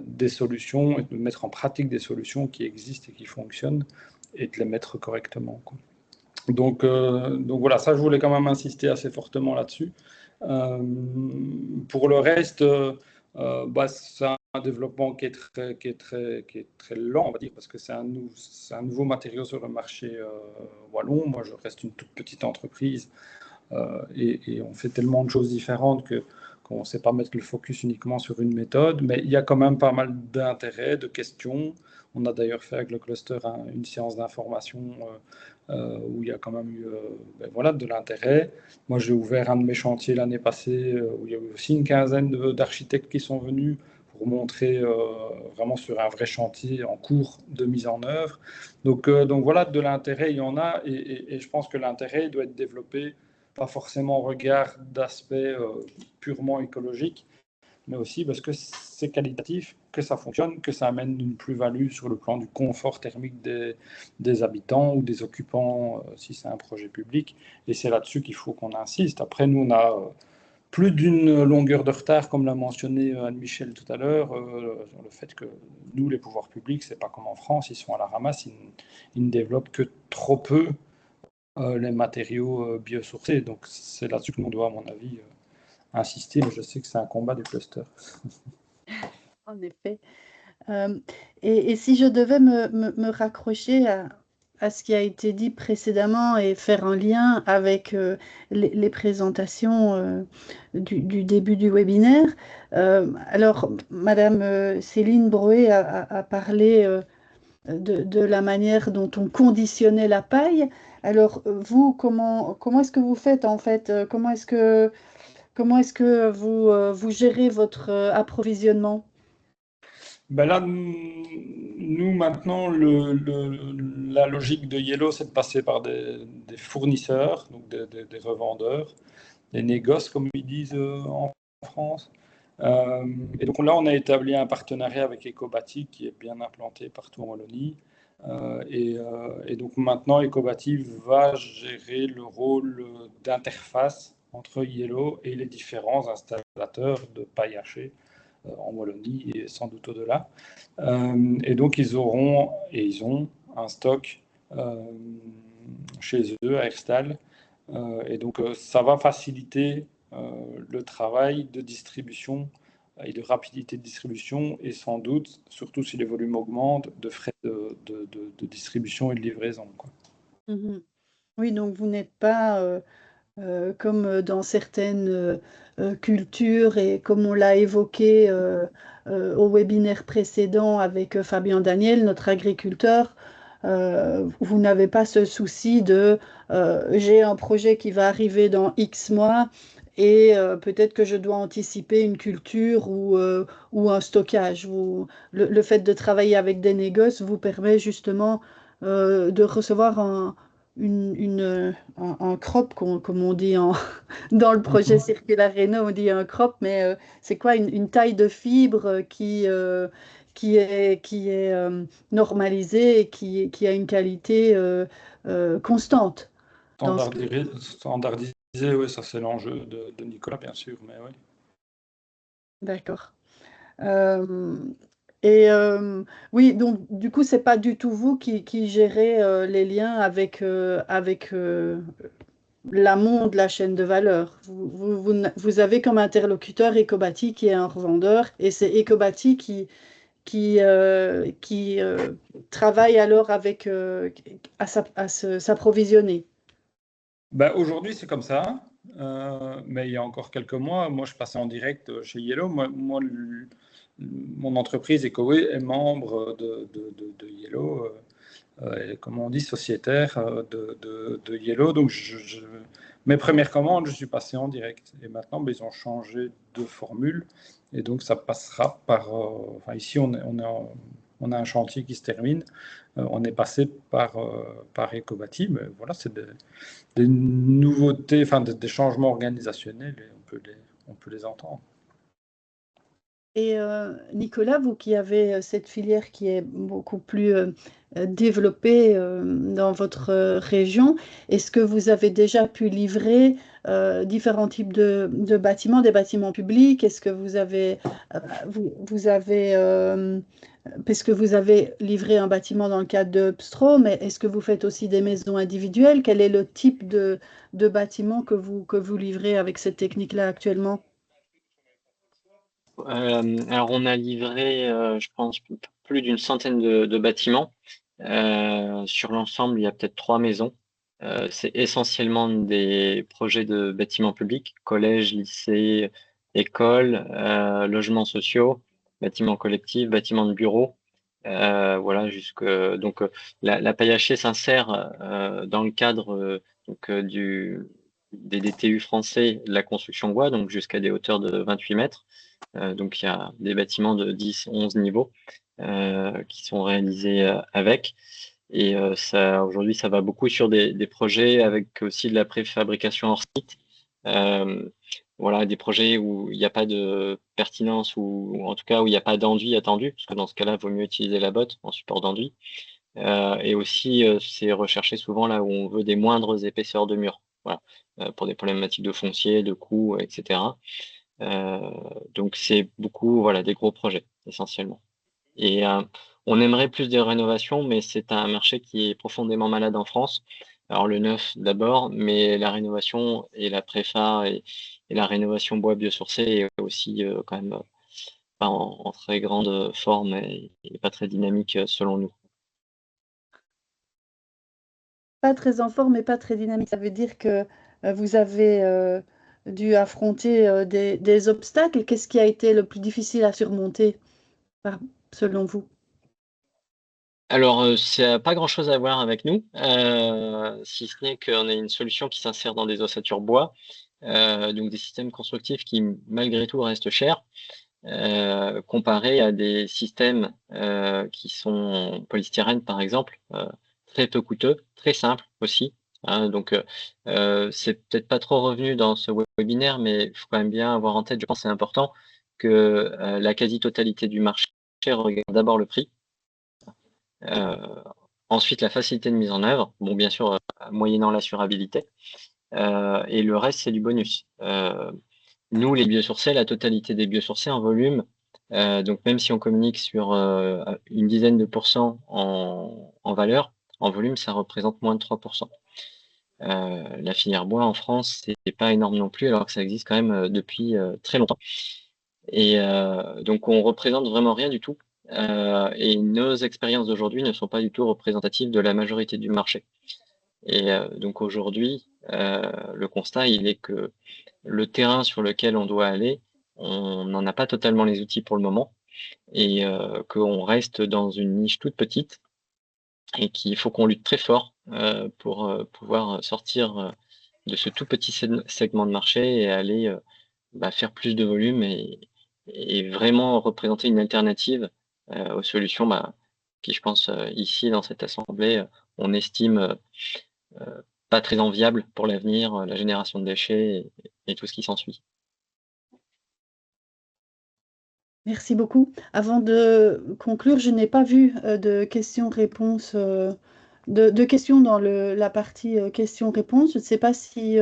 des solutions et de mettre en pratique des solutions qui existent et qui fonctionnent et de les mettre correctement, quoi. Donc voilà, ça je voulais quand même insister assez fortement là-dessus. Pour le reste, bah, c'est un développement qui est très lent, on va dire, parce que c'est un nouveau matériau sur le marché wallon. Moi, je reste une toute petite entreprise et on fait tellement de choses différentes qu'on ne sait pas mettre le focus uniquement sur une méthode, mais il y a quand même pas mal d'intérêts, de questions. On a d'ailleurs fait avec le cluster une séance d'information où il y a quand même eu ben voilà, de l'intérêt. Moi, j'ai ouvert un de mes chantiers l'année passée où il y a eu aussi une quinzaine d'architectes qui sont venus pour montrer vraiment sur un vrai chantier en cours de mise en œuvre. Donc voilà, de l'intérêt, il y en a, et je pense que l'intérêt doit être développé pas forcément au regard d'aspects purement écologiques, mais aussi parce que c'est qualitatif, que ça fonctionne, que ça amène une plus-value sur le plan du confort thermique des habitants ou des occupants, si c'est un projet public. Et c'est là-dessus qu'il faut qu'on insiste. Après, nous, on a plus d'une longueur de retard, comme l'a mentionné Anne-Michel tout à l'heure, sur le fait que nous, les pouvoirs publics, c'est pas comme en France, ils sont à la ramasse, ils ne développent que trop peu les matériaux biosourcés. Donc c'est là-dessus que l'on doit, à mon avis, insister. Mais je sais que c'est un combat du cluster. En effet. Et si je devais me raccrocher à ce qui a été dit précédemment et faire un lien avec les présentations du début du webinaire, alors Madame Céline Broé a parlé de la manière dont on conditionnait la paille. Alors vous, comment est-ce que vous faites en fait? Comment est-ce que vous gérez votre approvisionnement? Ben là, nous maintenant, la logique de Yellow, c'est de passer par des fournisseurs, donc des revendeurs, des négoces, comme ils disent en France. Et donc là, on a établi un partenariat avec Ecobati qui est bien implanté partout en Wallonie. Et donc maintenant, Ecobati va gérer le rôle d'interface entre Yellow et les différents installateurs de paille hachée en Wallonie et sans doute au-delà. Et donc ils ont un stock chez eux à Herstal. Et donc ça va faciliter le travail de distribution et de rapidité de distribution et sans doute, surtout si les volumes augmentent, de frais de distribution et de livraison, quoi. Mhm. Oui, donc vous n'êtes pas comme dans certaines cultures et comme on l'a évoqué au webinaire précédent avec Fabien Daniel, notre agriculteur, vous n'avez pas ce souci de j'ai un projet qui va arriver dans X mois et peut-être que je dois anticiper une culture ou un stockage. Le fait de travailler avec des négoces vous permet justement de recevoir un crop, comme on dit dans le projet Circular Reno, on dit un crop, mais c'est quoi une taille de fibre qui est normalisée et qui a une qualité constante. Standardisé, oui, ça c'est l'enjeu de Nicolas, bien sûr, mais oui. D'accord. Euh, oui, donc du coup, c'est pas du tout vous qui gérez les liens avec l'amont de la chaîne de valeur. Vous avez comme interlocuteur Ecobati qui est un revendeur et c'est Ecobati qui travaille alors avec s'approvisionner. Ben, aujourd'hui, c'est comme ça. Mais il y a encore quelques mois, moi, je passais en direct chez Yellow. Mon entreprise Ecowe est membre de Yellow, comme on dit, sociétaire de Yellow. Donc, mes premières commandes, je suis passé en direct. Et maintenant, ben, ils ont changé de formule. Et donc, ça passera par... enfin, ici, on a un chantier qui se termine. On est passé par Ecobati. Mais voilà, c'est des nouveautés, enfin des changements organisationnels, et on peut les entendre. Et Nicolas, vous qui avez cette filière qui est beaucoup plus développée dans votre région, est-ce que vous avez déjà pu livrer différents types de bâtiments, des bâtiments publics? Est-ce que vous avez parce que vous avez livré un bâtiment dans le cadre de Upstro, mais est-ce que vous faites aussi des maisons individuelles? Quel est le type de bâtiment que vous livrez avec cette technique-là actuellement? Alors, on a livré, je pense, plus d'une centaine de bâtiments. Sur l'ensemble, il y a peut-être 3 maisons. C'est essentiellement des projets de bâtiments publics, collèges, lycées, écoles, logements sociaux, bâtiments collectifs, bâtiments de bureaux. Voilà, donc la paille hachée s'insère dans le cadre des DTU français de la construction bois, donc jusqu'à des hauteurs de 28 mètres. Donc il y a des bâtiments de 10, 11 niveaux qui sont réalisés avec. Et aujourd'hui, ça va beaucoup sur des projets avec aussi de la préfabrication hors site. Voilà, des projets où il n'y a pas de pertinence ou en tout cas où il n'y a pas d'enduit attendu, parce que dans ce cas-là, il vaut mieux utiliser la botte en support d'enduit. Et aussi, c'est recherché souvent là où on veut des moindres épaisseurs de murs, voilà, pour des problématiques de foncier, de coûts, etc. Donc c'est beaucoup, voilà, des gros projets essentiellement. Et on aimerait plus de rénovations, mais c'est un marché qui est profondément malade en France. Alors le neuf d'abord, mais la rénovation et la préfa et la rénovation bois biosourcé est aussi quand même pas en très grande forme et pas très dynamique selon nous. Pas très en forme et pas très dynamique. Ça veut dire que vous avez dû affronter des obstacles. Qu'est-ce qui a été le plus difficile à surmonter, selon vous? Alors, ça n'a pas grand-chose à voir avec nous, si ce n'est qu'on a une solution qui s'insère dans des ossatures bois, donc des systèmes constructifs qui, malgré tout, restent chers, comparé à des systèmes qui sont en polystyrène, par exemple, très peu coûteux, très simples aussi. Hein, donc, c'est peut-être pas trop revenu dans ce webinaire, mais il faut quand même bien avoir en tête, je pense que c'est important, que la quasi-totalité du marché regarde d'abord le prix. Ensuite, la facilité de mise en œuvre, bon, bien sûr, moyennant l'assurabilité, et le reste, c'est du bonus. Nous, les biosourcés, la totalité des biosourcés en volume, donc même si on communique sur une dizaine de pourcents en valeur, en volume, ça représente moins de 3%. La filière bois en France, c'est pas énorme non plus, alors que ça existe quand même depuis très longtemps. Et donc, on représente vraiment rien du tout. Et nos expériences d'aujourd'hui ne sont pas du tout représentatives de la majorité du marché. Et donc aujourd'hui, le constat, il est que le terrain sur lequel on doit aller, on n'en a pas totalement les outils pour le moment, et qu'on reste dans une niche toute petite, et qu'il faut qu'on lutte très fort pour pouvoir sortir de ce tout petit segment de marché et aller faire plus de volume et vraiment représenter une alternative aux solutions qui, je pense, ici, dans cette assemblée, on estime pas très enviable pour l'avenir, la génération de déchets et tout ce qui s'ensuit. Merci beaucoup. Avant de conclure, je n'ai pas vu de questions-réponses, de questions dans la partie questions-réponses. Je ne sais pas si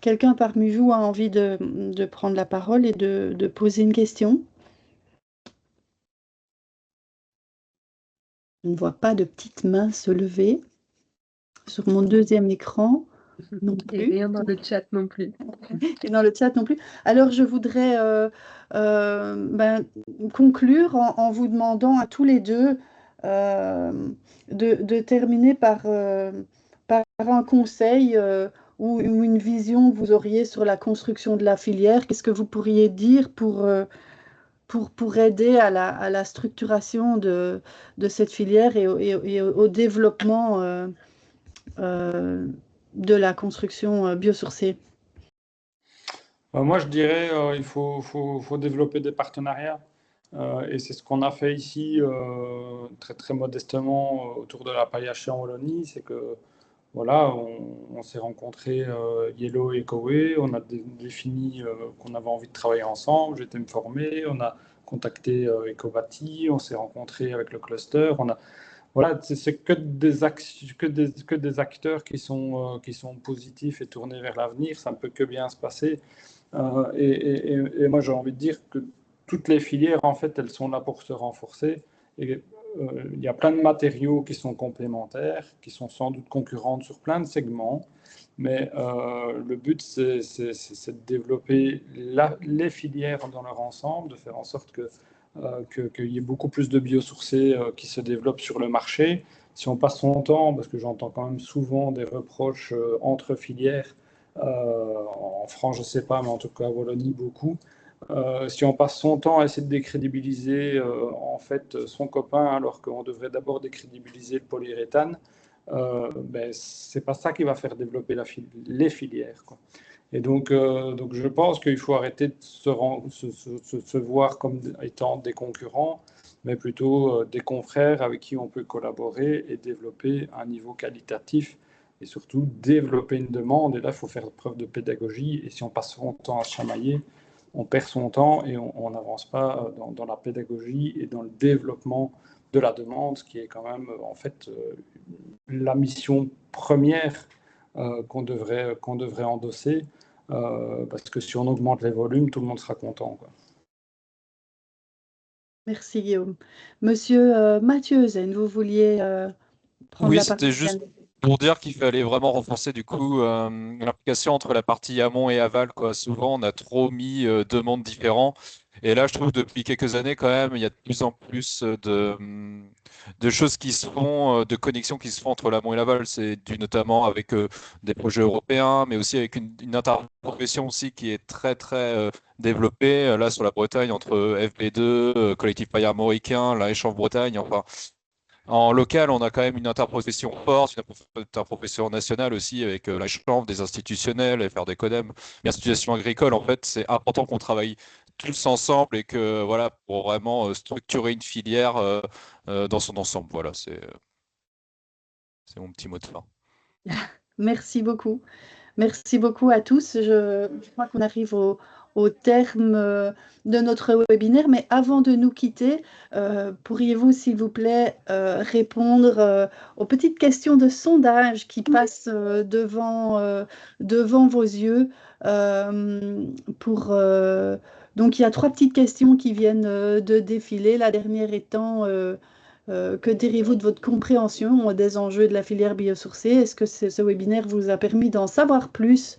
quelqu'un parmi vous a envie de prendre la parole et de poser une question. Je ne vois pas de petites mains se lever. Sur mon deuxième écran, non Et plus. rien dans le chat non plus. Et dans le chat non plus. Alors, je voudrais conclure en vous demandant à tous les deux de terminer par un conseil ou une vision que vous auriez sur la construction de la filière. Qu'est-ce que vous pourriez dire pour aider à la structuration de cette filière et au développement de la construction biosourcée? Moi, je dirais il faut développer des partenariats. Et c'est ce qu'on a fait ici très, très modestement autour de la paille hachée en Wallonie. C'est que voilà, on s'est rencontrés Yellow et Kowe, on a défini qu'on avait envie de travailler ensemble, j'étais me former, on a contacté Ecobati, on s'est rencontrés avec le cluster, voilà, c'est que des acteurs qui sont positifs et tournés vers l'avenir, ça ne peut que bien se passer. Et moi, j'ai envie de dire que toutes les filières, en fait, elles sont là pour se renforcer. Et il y a plein de matériaux qui sont complémentaires, qui sont sans doute concurrents sur plein de segments. Mais le but, c'est de développer les filières dans leur ensemble, de faire en sorte qu'il y ait beaucoup plus de biosourcés qui se développent sur le marché. Si on passe son temps, parce que j'entends quand même souvent des reproches entre filières, en France, je ne sais pas, mais en tout cas, à Wallonie, beaucoup. Si on passe son temps à essayer de décrédibiliser en fait son copain, alors qu'on devrait d'abord décrédibiliser le polyuréthane, c'est pas ça qui va faire développer les filières, quoi. Et donc je pense qu'il faut arrêter de se voir comme étant des concurrents, mais plutôt des confrères avec qui on peut collaborer et développer un niveau qualitatif et surtout développer une demande. Et là, il faut faire preuve de pédagogie. Et si on passe son temps à se chamailler, on perd son temps et on n'avance pas dans la pédagogie et dans le développement de la demande, ce qui est quand même en fait la mission première qu'on devrait endosser, parce que si on augmente les volumes, tout le monde sera content, quoi. Merci Guillaume. Monsieur Mathieu Eusen, vous vouliez prendre Oui, la parole? c'était juste pour dire qu'il fallait vraiment renforcer du coup l'implication entre la partie amont et aval, quoi. Souvent, on a trop mis deux mondes différents. Et là, je trouve depuis quelques années, quand même, il y a de plus en plus de choses qui se font, de connexions qui se font entre l'amont et l'aval. C'est dû notamment avec des projets européens, mais aussi avec une interprofession aussi qui est très, très développée. Là, sur la Bretagne, entre FB2, Collectif Paillard Mauricain, la Échange Bretagne, enfin. En local, on a quand même une interprofession forte, une interprofession nationale aussi, avec la chambre, des institutionnels, FR des CODEM, l'institution agricole. En fait, c'est important qu'on travaille tous ensemble et que, voilà, pour vraiment structurer une filière dans son ensemble. Voilà, c'est mon petit mot de fin. Merci beaucoup. Merci beaucoup à tous. Je crois qu'on arrive au terme de notre webinaire, mais avant de nous quitter, pourriez-vous, s'il vous plaît, répondre aux petites questions de sondage qui passent devant vos yeux donc, il y a 3 petites questions qui viennent de défiler, la dernière étant que direz-vous de votre compréhension des enjeux de la filière biosourcée? Est-ce que ce webinaire vous a permis d'en savoir plus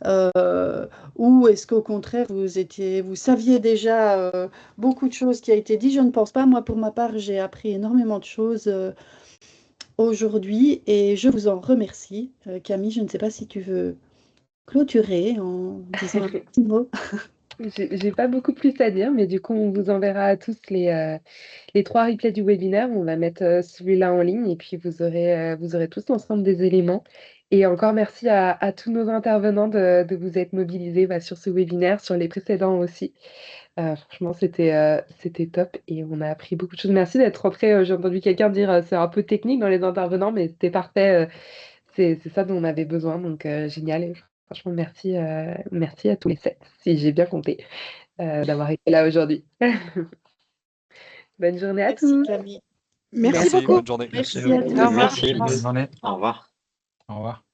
ou est-ce qu'au contraire, vous saviez déjà beaucoup de choses qui a été dit? Je ne pense pas. Moi, pour ma part, j'ai appris énormément de choses aujourd'hui et je vous en remercie. Camille, je ne sais pas si tu veux clôturer en disant un petit mot. J'ai pas beaucoup plus à dire, mais du coup, on vous enverra à tous les 3 replays du webinaire. On va mettre celui-là en ligne et puis vous aurez tous l'ensemble des éléments. Et encore merci à tous nos intervenants de vous être mobilisés sur ce webinaire, sur les précédents aussi. Franchement, c'était top et on a appris beaucoup de choses. Merci d'être rentré. J'ai entendu quelqu'un dire c'est un peu technique dans les intervenants, mais c'était parfait. C'est ça dont on avait besoin, donc génial. Et franchement, merci à tous les 7, si j'ai bien compté, d'avoir été là aujourd'hui. Bonne journée à tous. Camille. Merci beaucoup. Bonne journée. Merci à tous. Merci. Bonne journée. Au revoir. Au revoir.